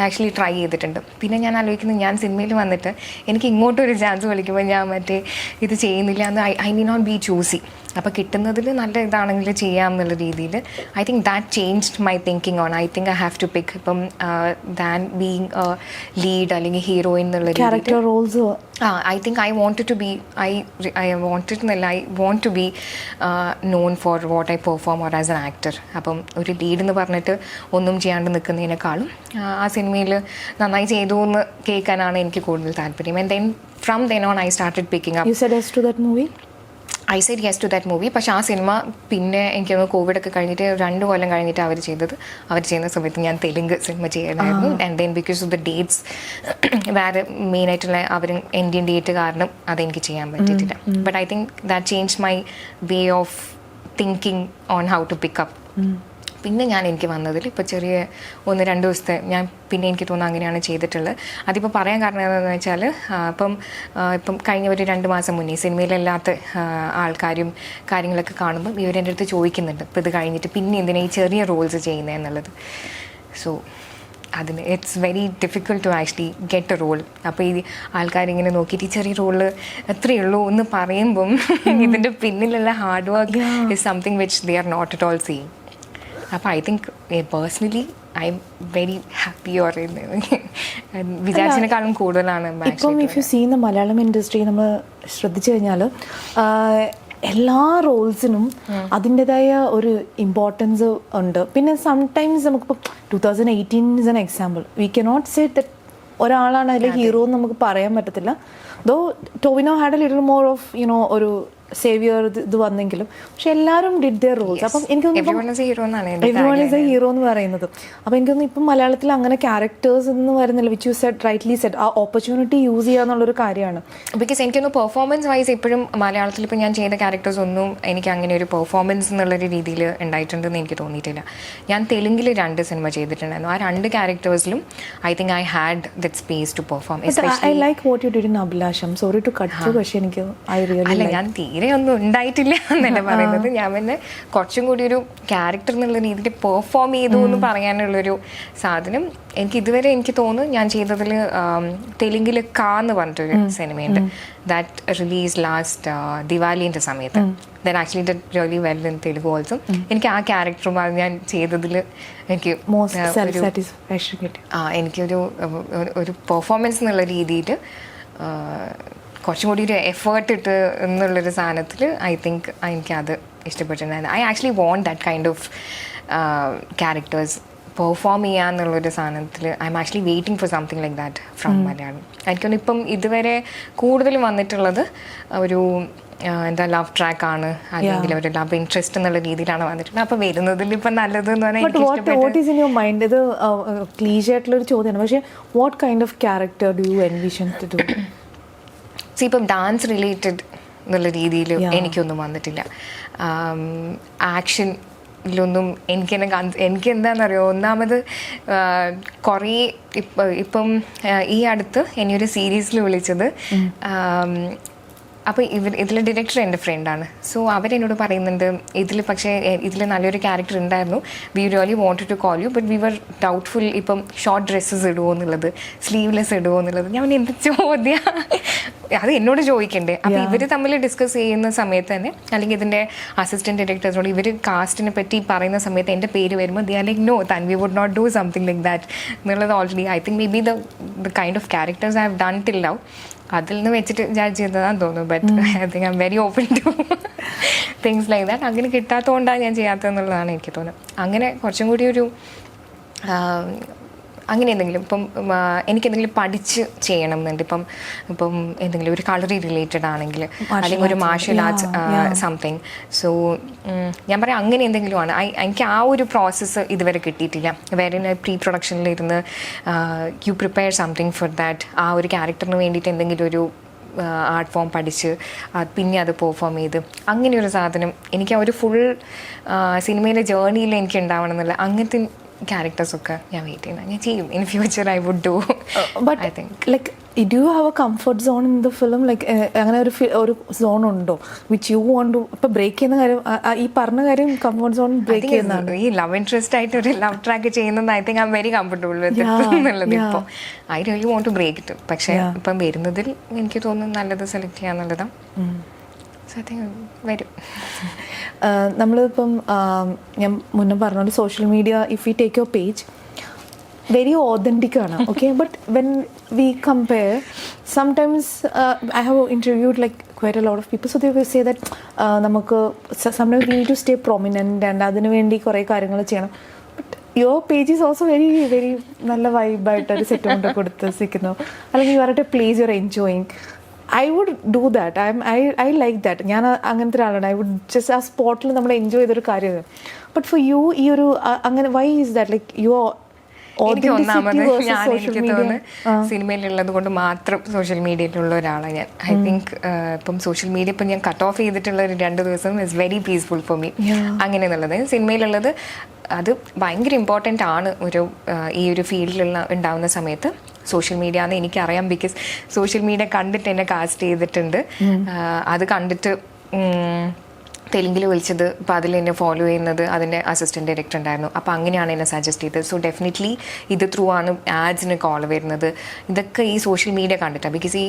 ആക്ച്വലി ട്രൈ ചെയ്തിട്ടുണ്ട്. പിന്നെ ഞാൻ ആലോചിക്കുന്നത് ഞാൻ സിനിമയിൽ വന്നിട്ട് എനിക്ക് ഇങ്ങോട്ടൊരു ചാൻസ് വിളിക്കുമ്പോൾ ഞാൻ മറ്റേ ഇത് ചെയ്യുന്നില്ല എന്ന് I may not be choosy. അപ്പോൾ കിട്ടുന്നതിൽ നല്ല ഇതാണെങ്കിൽ ചെയ്യാം എന്നുള്ള രീതിയിൽ I think that changed my thinking on I think I have to pick ഇപ്പം ദാൻ ബീങ് ലീഡ് അല്ലെങ്കിൽ ഹീറോയിൻ എന്നുള്ള character roles. I think I wanted to be, I wanted എന്നല്ല, I want to be known for what I perform or as an actor. അപ്പം ഒരു lead എന്ന് പറഞ്ഞിട്ട് ഒന്നും ചെയ്യാണ്ട് നിൽക്കുന്നതിനേക്കാളും ആ സിനിമയിൽ നന്നായി ചെയ്തു എന്ന് കേൾക്കാനാണ് എനിക്ക് കൂടുതൽ താല്പര്യം. And then from then on I started picking up. You said yes to that movie? I said yes to that movie. പക്ഷേ ആ സിനിമ പിന്നെ എനിക്കൊന്ന് കോവിഡൊക്കെ കഴിഞ്ഞിട്ട് 2 കൊല്ലം കഴിഞ്ഞിട്ട് അവർ ചെയ്യുന്ന സമയത്ത് ഞാൻ തെലുങ്ക് സിനിമ ചെയ്യണമായിരുന്നു. And then because of the dates വേറെ മെയിനായിട്ടുള്ള അവർ ഇന്ത്യൻ ഡേറ്റ് കാരണം അതെനിക്ക് ചെയ്യാൻ പറ്റിയിട്ടില്ല. But I think that change my way of thinking on how to pick up. പിന്നെ എനിക്ക് വന്നതിൽ ഇപ്പോൾ ചെറിയ 1-2 ദിവസത്തെ ഞാൻ പിന്നെ എനിക്ക് തോന്നുന്നു അങ്ങനെയാണ് ചെയ്തിട്ടുള്ളത്. അതിപ്പോൾ പറയാൻ കാരണം എന്താണെന്ന് വെച്ചാൽ ഇപ്പം കഴിഞ്ഞ ഒരു 2 മാസം മുന്നേ സിനിമയിലല്ലാത്ത ആൾക്കാരും കാര്യങ്ങളൊക്കെ കാണുമ്പോൾ ഇവരെൻ്റെ അടുത്ത് ചോദിക്കുന്നുണ്ട് ഇപ്പോൾ ഇത് കഴിഞ്ഞിട്ട് പിന്നെ എന്തിനാ ഈ ചെറിയ റോൾസ് ചെയ്യുന്നത് എന്നുള്ളത്. സോ അതിന് it's very difficult to actually get a role. അപ്പോൾ ഈ ആൾക്കാരിങ്ങനെ നോക്കിയിട്ട് ഈ ചെറിയ റോള് എത്രയേ ഉള്ളൂ എന്ന് പറയുമ്പം ഇതിൻ്റെ പിന്നിലുള്ള hard work is something which they are not at all seeing. അപ്പോൾ I think personally I'm very happy or വിചാരിച്ചതിനേക്കാളും കൂടുതലാണ്. ഇപ്പം if you see the Malayalam industry നമ്മൾ ശ്രദ്ധിച്ചു കഴിഞ്ഞാൽ എല്ലാ റോൾസിനും അതിൻ്റെതായ ഒരു ഇമ്പോർട്ടൻസ് ഉണ്ട്. പിന്നെ സംടൈംസ് നമുക്കിപ്പോൾ 2018 is an example. We cannot say that ഒരാളാണ് അതിൽ ഹീറോ എന്ന് നമുക്ക് പറയാൻ പറ്റത്തില്ല. Though Tovino had a little more of ഒരു സേവിയർ ഇത് വന്നെങ്കിലും പക്ഷെ എല്ലാവരും ഡിഡ് ദെയർ റോൾസ്. അപ്പം എനിക്കൊന്നും എവരിവൺ ഈസ് എ ഹീറോ എന്ന് പറയുന്നത്. അപ്പം എനിക്കൊന്നും ഇപ്പം മലയാളത്തിൽ അങ്ങനെ ക്യാരക്ടേഴ്സ് എന്ന് വരുന്നില്ല. Which you said rightly said ആ ഓപ്പർച്യൂണിറ്റി യൂസ് ചെയ്യുക എന്നുള്ളൊരു കാര്യമാണ്. ബിക്കോസ് എനിക്കൊന്ന് പെർഫോമൻസ് വൈസ് ഇപ്പോഴും മലയാളത്തിൽ ഇപ്പം ഞാൻ ചെയ്ത ക്യാരക്ടേഴ്സ് ഒന്നും എനിക്ക് അങ്ങനെ ഒരു പെർഫോമൻസ് എന്നുള്ളൊരു രീതിയിൽ ഉണ്ടായിട്ടുണ്ടെന്ന് എനിക്ക് തോന്നിയിട്ടില്ല. ഞാൻ തെലുങ്കിൽ 2 സിനിമ ചെയ്തിട്ടുണ്ടായിരുന്നു. ആ 2 ക്യാരക്ടേഴ്സിലും I think I had that space to perform. I like what you did in Abhilasham. Sorry to cut through, പക്ഷേ എനിക്ക് അല്ല ഞാൻ തീരെ ഒന്നും ഉണ്ടായിട്ടില്ല എന്നല്ല പറയുന്നത്. ഞാൻ പിന്നെ കുറച്ചും കൂടി ഒരു ക്യാരക്ടർ എന്നുള്ള രീതിയിൽ പെർഫോം ചെയ്തു എന്ന് പറയാനുള്ളൊരു സാധനം എനിക്ക് ഇതുവരെ എനിക്ക് തോന്നുന്നു ഞാൻ ചെയ്തതിൽ തെലുങ്കിൽ എന്ന് പറഞ്ഞിട്ടൊരു സിനിമയുണ്ട്. ദാറ്റ് റിലീസ് ലാസ്റ്റ് ദിവാലിൻ്റെ സമയത്ത്. Then actually that really well in Telugu also. എനിക്ക് ആ ക്യാരക്ടറും അത് ഞാൻ ചെയ്തതിൽ എനിക്ക് എനിക്കൊരു ഒരു പെർഫോമൻസ് എന്നുള്ള രീതിയിൽ കുറച്ചും കൂടി ഒരു എഫേർട്ട് ഇട്ട് എന്നുള്ളൊരു സാധനത്തിൽ ഐ തിങ്ക് എനിക്കത് ഇഷ്ടപ്പെട്ടിട്ടുണ്ടായിരുന്നു. I actually want that kind of characters perform ചെയ്യാന്നുള്ളൊരു സാധനത്തിൽ I'm actually waiting for something like that from Malayalam. എനിക്കൊന്നും ഇപ്പം ഇതുവരെ കൂടുതലും വന്നിട്ടുള്ളത് ഒരു ലവ് ട്രാക്ക് ആണ്, അല്ലെങ്കിൽ ഒരു ലവ് ഇൻട്രസ്റ്റ് എന്നുള്ള രീതിയിലാണ് വന്നിട്ടുള്ളത്. അപ്പോൾ വരുന്നതിൽ ഇപ്പം നല്ലതെന്ന് പറഞ്ഞാൽ ഇത് ക്ലീഷേ ആയിട്ടുള്ളൊരു ചോദ്യമാണ്. പക്ഷേ what kind of character do you envision to do? ഇപ്പം ഡാൻസ് റിലേറ്റഡ് എന്നുള്ള രീതിയിൽ എനിക്കൊന്നും വന്നിട്ടില്ല. ആക്ഷൻ ഇതിലൊന്നും എനിക്ക് എന്താണെന്നറിയോ, ഒന്നാമത് കുറേ ഇപ്പം ഈ അടുത്ത് എന്നെ ഒരു സീരീസിൽ വിളിച്ചത്. അപ്പോൾ ഇതിലെ ഡയറക്ടർ എൻ്റെ ഫ്രണ്ടാണ്. സോ അവരെന്നോട് പറയുന്നുണ്ട് പക്ഷേ ഇതിൽ നല്ലൊരു ക്യാരക്ടർ ഉണ്ടായിരുന്നു, we really wanted to call you but we were doubtful ഇപ്പം ഷോർട്ട് ഡ്രസ്സസ് ഇടുമോ എന്നുള്ളത്, സ്ലീവ്ലെസ് ഇടുമോ എന്നുള്ളത്. ഞാൻ എന്ത് ചോദ്യം അത് എന്നോട് ചോദിക്കണ്ടേ. അപ്പോൾ ഇവർ തമ്മിൽ ഡിസ്കസ് ചെയ്യുന്ന സമയത്ത് തന്നെ, അല്ലെങ്കിൽ ഇതിൻ്റെ അസിസ്റ്റൻറ്റ് ഡയറക്ടേഴ്സിനോട് ഇവർ കാസ്റ്റിനെ പറ്റി പറയുന്ന സമയത്ത് എൻ്റെ പേര് വരുമ്പോൾ they are like no, Tanvi would not do something like that എന്നുള്ളത് already I think maybe the kind of characters I have done till now അതിൽ നിന്ന് വെച്ചിട്ട് ജഡ്ജ് ചെയ്തതാന്ന് തോന്നുന്നു. But I think I'm very open to things like that. അങ്ങനെ കിട്ടാത്തതുകൊണ്ടാണ് ഞാൻ ചെയ്യാത്തതെന്നുള്ളതാണ് എനിക്ക് തോന്നുന്നത്. അങ്ങനെ കുറച്ചും കൂടി ഒരു അങ്ങനെ എന്തെങ്കിലും ഇപ്പം എനിക്കെന്തെങ്കിലും പഠിച്ച് ചെയ്യണം എന്നുണ്ട്. ഇപ്പം എന്തെങ്കിലും ഒരു കളറി റിലേറ്റഡ് ആണെങ്കിൽ, അല്ലെങ്കിൽ ഒരു മാർഷ്യൽ ആർട്സ് സംതിങ്. സോ ഞാൻ പറയാം അങ്ങനെ എന്തെങ്കിലും ആണ്. എനിക്ക് ആ ഒരു പ്രോസസ്സ് ഇതുവരെ കിട്ടിയിട്ടില്ല. വേറെ പ്രീ പ്രൊഡക്ഷനിലിരുന്ന് you prepare something for that, ആ ഒരു ക്യാരക്ടറിന് വേണ്ടിയിട്ട് എന്തെങ്കിലും ഒരു ആർട്ട് ഫോം പഠിച്ച് പിന്നെ അത് പെർഫോം ചെയ്ത് അങ്ങനെ ഒരു സാധനം എനിക്ക് ആ ഒരു ഫുൾ സിനിമയിലെ ജേർണിയിൽ എനിക്ക് ഉണ്ടാവണം എന്നുള്ള അങ്ങനത്തെ ക്യാരക്ടേഴ്സൊക്കെ ഞാൻ വെയിറ്റ് ചെയ്യുന്നത്. ഞാൻ ചെയ്യും in future, I would do. But I think like do you have a comfort zone in the film? Like അങ്ങനെ ഒരു സോൺ ഉണ്ടോ വിച്ച് യു വോണ്ട് ടു? ഇപ്പം ബ്രേക്ക് ചെയ്യുന്ന കാര്യം, ഈ പറഞ്ഞ കാര്യം കംഫർട്ട് സോൺ ബ്രേക്ക് ചെയ്യുന്നതാണ്. ഈ ലവ് ഇൻട്രസ്റ്റ് ആയിട്ട് ഒരു ലവ് ട്രാക്ക് ചെയ്യുന്നത് I think I'm very comfortable with എന്നുള്ളത്. ഇപ്പോൾ I really want to break it. പക്ഷേ ഇപ്പം വരുന്നതിൽ എനിക്ക് തോന്നുന്നു നല്ലത് സെലക്ട് ചെയ്യാന്നുള്ളതാണ്. വരും. നമ്മളിപ്പം ഞാൻ മുന്നേ പറഞ്ഞ social media, if you take your page very authentic ആണ്, okay. But when we compare sometimes I have interviewed like quite a lot of people, so they will say that നമുക്ക് sometimes we need to stay prominent and അതിനു വേണ്ടി കുറേ കാര്യങ്ങൾ ചെയ്യണം. But your page is also very very നല്ല വൈബായിട്ട് ഒരു set കൊടുത്തിരിക്കുന്നു, അല്ലെങ്കിൽ you are at a place you are enjoying. I would do that. I like that. ഞാൻ അങ്ങനത്തെ ഒരാളാണ്. I would just ആ സ്പോട്ടിൽ നമ്മൾ എൻജോയ് ചെയ്തൊരു കാര്യമാണ്. ബട്ട് ഫോർ യു ഈ ഒരു അങ്ങനെ why is that like you എനിക്ക് ഒന്നാമത് എനിക്ക് തോന്നുന്നു സിനിമയിലുള്ളത് കൊണ്ട് മാത്രം സോഷ്യൽ മീഡിയയിലുള്ള ഒരാളാണ് ഞാൻ. ഐ തിങ്ക് ഇപ്പം സോഷ്യൽ മീഡിയ ഇപ്പം ഞാൻ കട്ട് ഓഫ് ചെയ്തിട്ടുള്ള ഒരു 2 ദിവസം is very peaceful for me. അങ്ങനെ എന്നുള്ളത് സിനിമയിലുള്ളത് അത് ഭയങ്കര ഇമ്പോർട്ടൻ്റ് ആണ് ഈ ഒരു ഫീൽഡിലുള്ള ഉണ്ടാവുന്ന സമയത്ത്. സോഷ്യൽ മീഡിയ എന്ന് എനിക്കറിയാം, ബിക്കോസ് സോഷ്യൽ മീഡിയ കണ്ടിട്ട് എന്നെ കാസ്റ്റ് ചെയ്തിട്ടുണ്ട്. അത് കണ്ടിട്ട് തെലുങ്കിൽ വിളിച്ചത്, അപ്പോൾ അതിൽ എന്നെ ഫോളോ ചെയ്യുന്നത് അതിൻ്റെ അസിസ്റ്റൻറ്റ് ഡയറക്ടർ ഉണ്ടായിരുന്നു. അപ്പോൾ അങ്ങനെയാണ് എന്നെ സജസ്റ്റ് ചെയ്തത്. സോ ഡെഫിനറ്റ്ലി ഇത് ത്രൂ ആണ് ആഡ്സിന് കോൾ വരുന്നത്. ഇതൊക്കെ ഈ സോഷ്യൽ മീഡിയ കണ്ടിട്ടാണ്. ബിക്കോസ് ഈ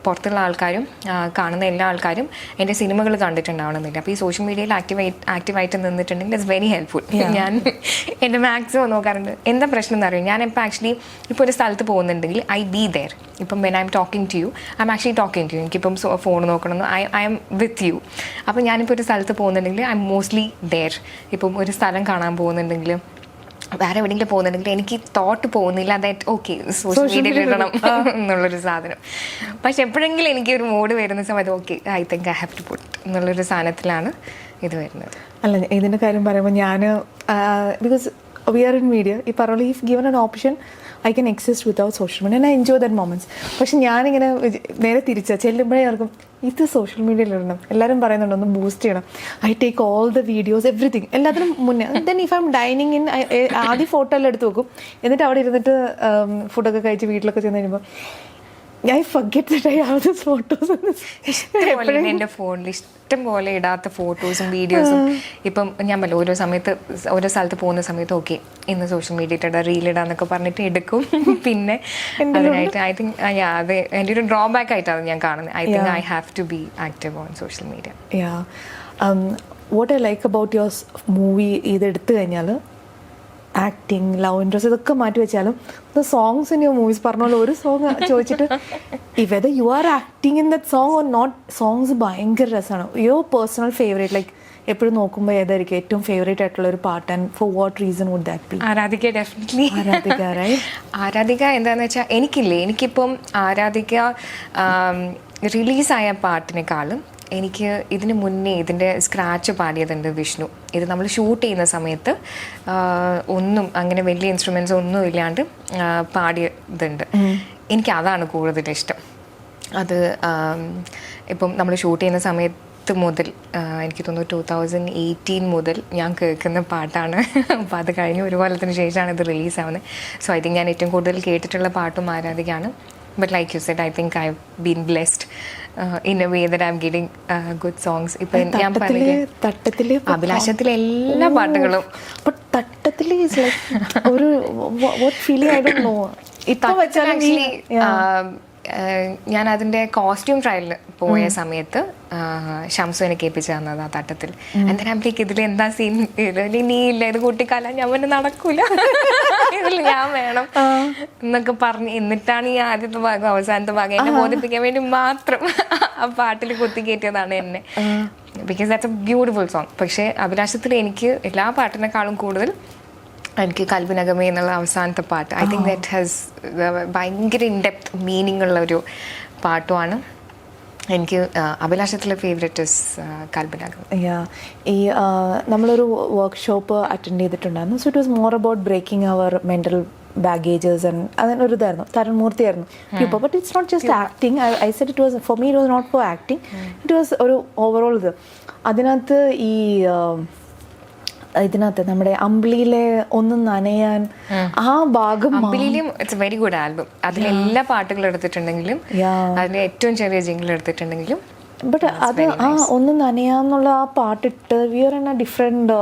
പുറത്തുള്ള ആൾക്കാരും കാണുന്ന എല്ലാ ആൾക്കാരും എൻ്റെ സിനിമകൾ കണ്ടിട്ടുണ്ടാവണമെന്നില്ല. അപ്പോൾ ഈ സോഷ്യൽ മീഡിയയിൽ ആക്റ്റീവായിട്ട് നിന്നിട്ടുണ്ടെങ്കിൽ ഇറ്റ്സ് വെരി ഹെൽപ്ഫുൾ. ഞാൻ എൻ്റെ മാക്സിമം നോക്കാറുണ്ട്. എന്താ പ്രശ്നം എന്ന് അറിയാം, ഞാനിപ്പോൾ ആക്ച്വലി ഇപ്പോൾ ഒരു സ്ഥലത്ത് പോകുന്നുണ്ടെങ്കിൽ ഐ ബി ദെയർ. ഇപ്പം when I'm talking to you, I'm actually talking to you. എനിക്കിപ്പം ഫോൺ നോക്കണമെന്ന് ഐ എം വിത്ത് യു. അപ്പോൾ ഞാനിപ്പോൾ ഒരു സ്ഥലത്ത് പോകുന്നുണ്ടെങ്കിൽ ഐ എം മോസ്റ്റ്ലി ദെയർ. ഇപ്പം ഒരു സ്ഥലം കാണാൻ പോകുന്നുണ്ടെങ്കിലും വേറെ എവിടെയെങ്കിലും പോകുന്നുണ്ടെങ്കിൽ എനിക്ക് തോട്ട് പോകുന്നില്ല ദാറ്റ് ഓക്കെ സോഷ്യൽ മീഡിയയിൽ ഇടണം എന്നുള്ളൊരു സാധനം. പക്ഷെ എപ്പോഴെങ്കിലും എനിക്കൊരു മൂഡ് വരുന്ന സമയത്ത് okay I think I have to put എന്നുള്ളൊരു സാധനത്തിലാണ് ഇത് വരുന്നത്. അല്ല, ഇതിൻ്റെ കാര്യം പറയുമ്പോൾ ഞാൻ because we are in media, ഈ പറഞ്ഞ if given an option I can exist without social media and I enjoy that moments. പക്ഷെ ഞാനിങ്ങനെ നേരെ ചെല്ലുമ്പോഴേ ആർക്കും ഇത് സോഷ്യൽ മീഡിയയിൽ ഇടണം, എല്ലാവരും പറയുന്നുണ്ട് ഒന്ന് ബൂസ്റ്റ് ചെയ്യണം. I take all the videos everything എല്ലാത്തിനും മുന്നേ. Then if I M dining in ആദ്യം ഫോട്ടോ എല്ലാം എടുത്ത് വെക്കും. എന്നിട്ട് അവിടെ ഇരുന്നിട്ട് ഫുഡൊക്കെ കഴിച്ച് വീട്ടിലൊക്കെ ചെന്ന് കഴിയുമ്പോൾ I forget that I have this photos. എൻ്റെ ഫോണിൽ ഇഷ്ടം പോലെ ഇടാത്ത ഫോട്ടോസും വീഡിയോസും ഇപ്പം ഞാൻ പറയും ഓരോ സ്ഥലത്ത് പോകുന്ന സമയത്ത് ഓക്കെ ഇന്ന് സോഷ്യൽ മീഡിയ ഇടാം റീലിടാന്നൊക്കെ പറഞ്ഞിട്ട് എടുക്കും. പിന്നെ അതിനായിട്ട് ഐ തിങ്ക് അത് എൻ്റെ ഒരു ഡ്രോബാക്ക് ആയിട്ടാണ് ഞാൻ കാണുന്നത്. I think I have to be active on social media. What I like about your movie, ഇത് എടുത്തു കഴിഞ്ഞാൽ ആക്ടിങ്, ലവ് ഇൻട്രസ്റ്റ് ഇതൊക്കെ മാറ്റി വെച്ചാലും the songs in your movies പറഞ്ഞ പോലെ ഒരു സോങ് ചോദിച്ചിട്ട് whether you are acting in that song or not, songs ഭയങ്കര രസമാണ്. യുവർ പേഴ്സണൽ ഫേവറേറ്റ് ലൈക്ക് എപ്പോഴും നോക്കുമ്പോൾ ഏതായിരിക്കും ഏറ്റവും ഫേവറേറ്റ് ആയിട്ടുള്ള ഒരു പാട്ട് and for what reason would that be? Aradhika, definitely Aradhika. Right, Aradhika എന്താണെന്ന് വെച്ചാൽ എനിക്കിപ്പം ആരാധിക റിലീസായ പാട്ടിനേക്കാളും എനിക്ക് ഇതിന് മുന്നേ ഇതിൻ്റെ സ്ക്രാച്ച് പാടിയതുണ്ട് വിഷ്ണു. ഇത് നമ്മൾ ഷൂട്ട് ചെയ്യുന്ന സമയത്ത് ഒന്നും അങ്ങനെ വലിയ ഇൻസ്ട്രുമെൻറ്റ്സ് ഒന്നും ഇല്ലാണ്ട് പാടിയതുണ്ട്. എനിക്ക് അതാണ് കൂടുതൽ ഇഷ്ടം. അത് ഇപ്പം നമ്മൾ ഷൂട്ട് ചെയ്യുന്ന സമയത്ത് കാലത്ത് മുതൽ എനിക്ക് തോന്നുന്നു 2018 മുതൽ ഞാൻ കേൾക്കുന്ന പാട്ടാണ്. അപ്പോൾ അത് കഴിഞ്ഞ് ഒരു കൊല്ലത്തിന് ശേഷമാണ് ഇത് റിലീസാവുന്നത്. സോ ഐ തിങ്ക് ഞാൻ ഏറ്റവും കൂടുതൽ കേട്ടിട്ടുള്ള പാട്ടും ആരാധികയാണ്. But like you said, I think I have been blessed in a way that I am getting good songs. ഇപ്പം ഞാൻ പറഞ്ഞ അഭിലാഷത്തിലെ എല്ലാ പാട്ടുകളും തട്ടത്തില് ഒരു feeling I don't know. Actually ഞാൻ അതിൻ്റെ കോസ്റ്റ്യൂം ട്രയലിന് പോയ സമയത്ത് ഷംസു എന്നെ കേൾപ്പിച്ച് തന്നത് ആ തട്ടത്തിൽ. എന്തിനാകുമ്പോഴേക്ക് ഇതിൽ എന്താ സീൻ, നീ ഇല്ല ഇത് കൂട്ടിക്കാല ഞാൻ പിന്നെ നടക്കൂല, ഇതിൽ ഞാൻ വേണം എന്നൊക്കെ പറഞ്ഞ്, എന്നിട്ടാണ് ഈ ആദ്യത്തെ ഭാഗം അവസാനത്തെ ഭാഗം എന്നെ ബോധിപ്പിക്കാൻ വേണ്ടി മാത്രം ആ പാട്ടിൽ കുത്തിക്കയറ്റിയതാണ് എന്നെ. Because that's A beautiful song. പക്ഷേ അഭിലാഷത്തിൽ എനിക്ക് എല്ലാ പാട്ടിനേക്കാളും കൂടുതൽ എനിക്ക് കൽബിനകമേ എന്നുള്ള അവസാനത്തെ പാട്ട്, ഐ തിങ്ക് ദാറ്റ് ഹാസ് ഭയങ്കര ഇൻഡെപ്ത് മീനിങ് ഉള്ള ഒരു പാട്ടുമാണ്. എനിക്ക് അഭിലാഷത്തിലെ ഫേവറേറ്റ് ഇസ് കൽബിനകം. ഈ നമ്മളൊരു വർക്ക്ഷോപ്പ് അറ്റൻഡ് ചെയ്തിട്ടുണ്ടായിരുന്നു. So it was more about breaking our mental baggages and അതിനൊരു ഇതായിരുന്നു, തരുൺമൂർത്തി ആയിരുന്നു ഇപ്പോൾ. But it's not just acting. I said it was for me, it was not four acting, it was ഒരു overall ഇത്. അതിനകത്ത് ഇതിനകത്ത് നമ്മുടെ അമ്പിളിയിലെ ഒന്ന് നനയാൻ ആ ഭാഗം, അമ്പിളിയിലും ഇറ്റ്സ് വെരി ഗുഡ് ആൽബം. അതിൽ എല്ലാ പാട്ടുകളും എടുത്തിട്ടുണ്ടെങ്കിലും അതിൽ ഏറ്റവും ചെറിയ ജിംഗിൾ എടുത്തിട്ടുണ്ടെങ്കിലും ബട്ട് അത് ആ ഒന്ന് നനയാന്നുള്ള ആ പാട്ടിട്ട് we are in a different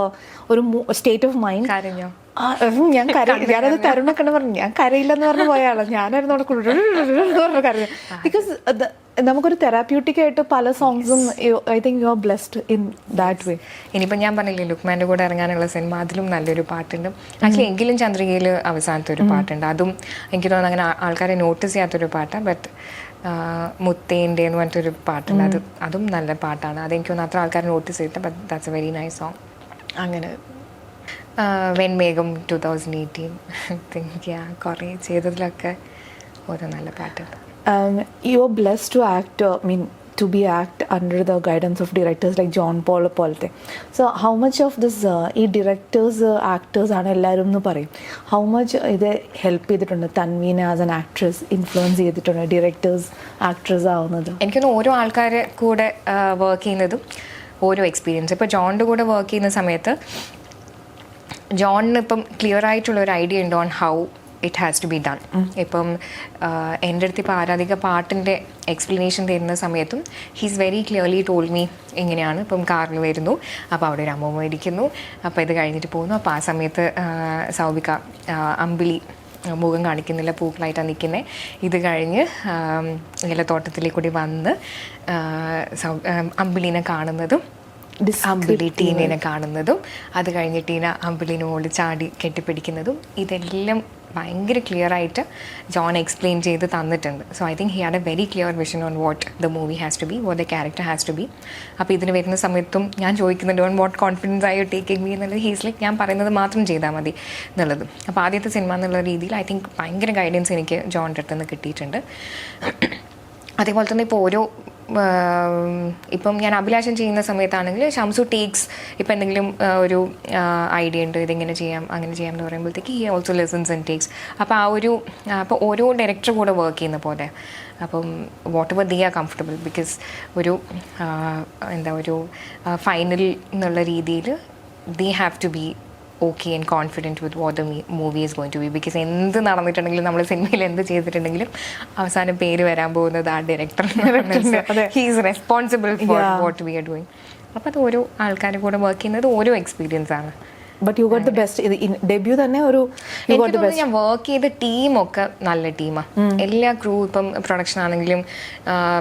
ഒരു സ്റ്റേറ്റ് ഓഫ് മൈൻഡ്. കരഞ്ഞോ? ഞാനത് തരുണൊക്കെ പറഞ്ഞു, ഞാൻ കരയില്ലെന്ന് പറഞ്ഞു പോയാളോ, ഞാനായിരുന്നു അവിടെ പറഞ്ഞു കരഞ്ഞു. ബിക്കോസ് നമുക്കൊരു തെറാപ്യൂട്ടിക് ആയിട്ട് പല സോങ്സും I think you are blessed in that way. ഇനിയിപ്പോൾ ഞാൻ പറഞ്ഞില്ലേ ലുക്മാൻ്റെ കൂടെ ഇറങ്ങാനുള്ള സിനിമ, അതിലും നല്ലൊരു പാട്ടുണ്ട്. ആക്ച്വലി എങ്കിലും ചന്ദ്രികയിൽ അവസാനത്തെ ഒരു പാട്ടുണ്ട്, അതും എനിക്ക് തോന്നുന്നു അങ്ങനെ ആൾക്കാരെ നോട്ടീസ് ചെയ്യാത്തൊരു പാട്ടാണ്. ബട്ട് മുത്തേൻ്റെ എന്ന് പറഞ്ഞിട്ടൊരു പാട്ടുണ്ട്, അതും നല്ല പാട്ടാണ്. അതെനിക്ക് തോന്നുന്നു അത്ര ആൾക്കാരെ നോട്ടീസ് ചെയ്തിട്ട്, but that's A very nice song. അങ്ങനെ വെൺമേഘം 2018 തിങ്ക് കുറേ ചെയ്തതിലൊക്കെ ഓരോ നല്ല പാട്ടുണ്ട്. You are blessed to act, to be act under the guidance of directors like John Paul പോലത്തെ. So how much of this ഈ directors actors ആണ് എല്ലാവരും എന്ന് പറയും, how much ഇത് ഹെൽപ്പ് ചെയ്തിട്ടുണ്ട് തൻവീനെ ആസ് ആൻ ആക്ട്രസ് ഇൻഫ്ലുവൻസ് ചെയ്തിട്ടുണ്ട് ഡയറക്ടേഴ്സ് ആക്ട്രസ് ആവുന്നത്? എനിക്കൊന്ന് ഓരോ ആൾക്കാരെ കൂടെ വർക്ക് ചെയ്യുന്നതും ഓരോ എക്സ്പീരിയൻസ്. ഇപ്പോൾ ജോണിൻ്റെ കൂടെ വർക്ക് ചെയ്യുന്ന സമയത്ത് ജോണിന് ഇപ്പം ക്ലിയർ ആയിട്ടുള്ള ഒരു ഐഡിയ ഉണ്ട് on how it has to be done. ഇപ്പം എൻ്റെ അടുത്ത് ഇപ്പോൾ ആരാധിക പാട്ടിൻ്റെ എക്സ്പ്ലനേഷൻ തരുന്ന സമയത്തും he's very clearly told me ഇങ്ങനെയാണ്. ഇപ്പം കാറിൽ വരുന്നു, അപ്പോൾ അവിടെ ഒരു അമ്മൂമ്മ ഇരിക്കുന്നു, അപ്പോൾ ഇത് കഴിഞ്ഞിട്ട് പോകുന്നു, അപ്പോൾ ആ സമയത്ത് സൗബിക അമ്പിളി മുഖം കാണിക്കുന്നില്ല, പൂക്കളായിട്ടാണ് നിൽക്കുന്നത്. ഇത് കഴിഞ്ഞ് ഇലത്തോട്ടത്തിലേക്ക് കൂടി വന്ന് അമ്പിളിനെ കാണുന്നതും അമ്പിളി ടീനേനെ കാണുന്നതും അത് കഴിഞ്ഞ് ടീന അമ്പിളിനോട് ചാടി കെട്ടിപ്പിടിക്കുന്നതും ഇതെല്ലാം ഭയങ്കര ക്ലിയർ ആയിട്ട് ജോൺ എക്സ്പ്ലെയിൻ ചെയ്ത് തന്നിട്ടുണ്ട്. So I think he had a very clear vision on what the movie has to be, what the character has to be. അപ്പോൾ ഇതിന് വരുന്ന സമയത്തും ഞാൻ ചോദിക്കുന്നുണ്ട് ഓൺ വാട്ട് കോൺഫിഡൻസ് ആയി ടേക്കിംഗ് മീ എന്നുള്ളത്. ഹീസ് ലൈക്ക് ഞാൻ പറയുന്നത് മാത്രം ചെയ്താൽ മതി എന്നുള്ളത്. അപ്പോൾ ആദ്യത്തെ സിനിമ എന്നുള്ള രീതിയിൽ ഐ തിങ്ക് ഭയങ്കര ഗൈഡൻസ് എനിക്ക് ജോണിൻ്റെ അടുത്ത് നിന്ന് കിട്ടിയിട്ടുണ്ട്. അതേപോലെ തന്നെ ഇപ്പോൾ ഓരോ ഇപ്പം ഞാൻ അഭിലാഷം ചെയ്യുന്ന സമയത്താണെങ്കിൽ ഷംസു ടേക്സ് ഇപ്പം എന്തെങ്കിലും ഒരു ഐഡിയ ഉണ്ട്, ഇതെങ്ങനെ ചെയ്യാം അങ്ങനെ ചെയ്യാം എന്ന് പറയുമ്പോഴത്തേക്ക് he also listens and takes. അപ്പോൾ ഓരോ ഡയറക്ടർ കൂടെ വർക്ക് ചെയ്യുന്ന പോലെ അപ്പം whatever they are comfortable. Because ഒരു ഒരു ഫൈനൽ എന്നുള്ള രീതിയിൽ they have to be okay and confident with what the movie is going to be. Because എന്ത് നടന്നിട്ടുണ്ടെങ്കിലും നമ്മൾ സിനിമയിൽ എന്ത് ചെയ്തിട്ടുണ്ടെങ്കിലും അവസാനം പേര് വരാൻ പോകുന്നത് ആ director. He is responsible for what we are doing. അപ്പോൾ അത് ഓരോ ആൾക്കാരെ കൂടെ വർക്ക് ചെയ്യുന്നത് ഓരോ എക്സ്പീരിയൻസ് ആണ്. But you got the best. Debut തന്നെ ഒരു ഞാൻ വർക്ക് ചെയ്ത ടീമൊക്കെ നല്ല ടീമാണ്. എല്ലാ ക്രൂ ഇപ്പം പ്രൊഡക്ഷൻ ആണെങ്കിലും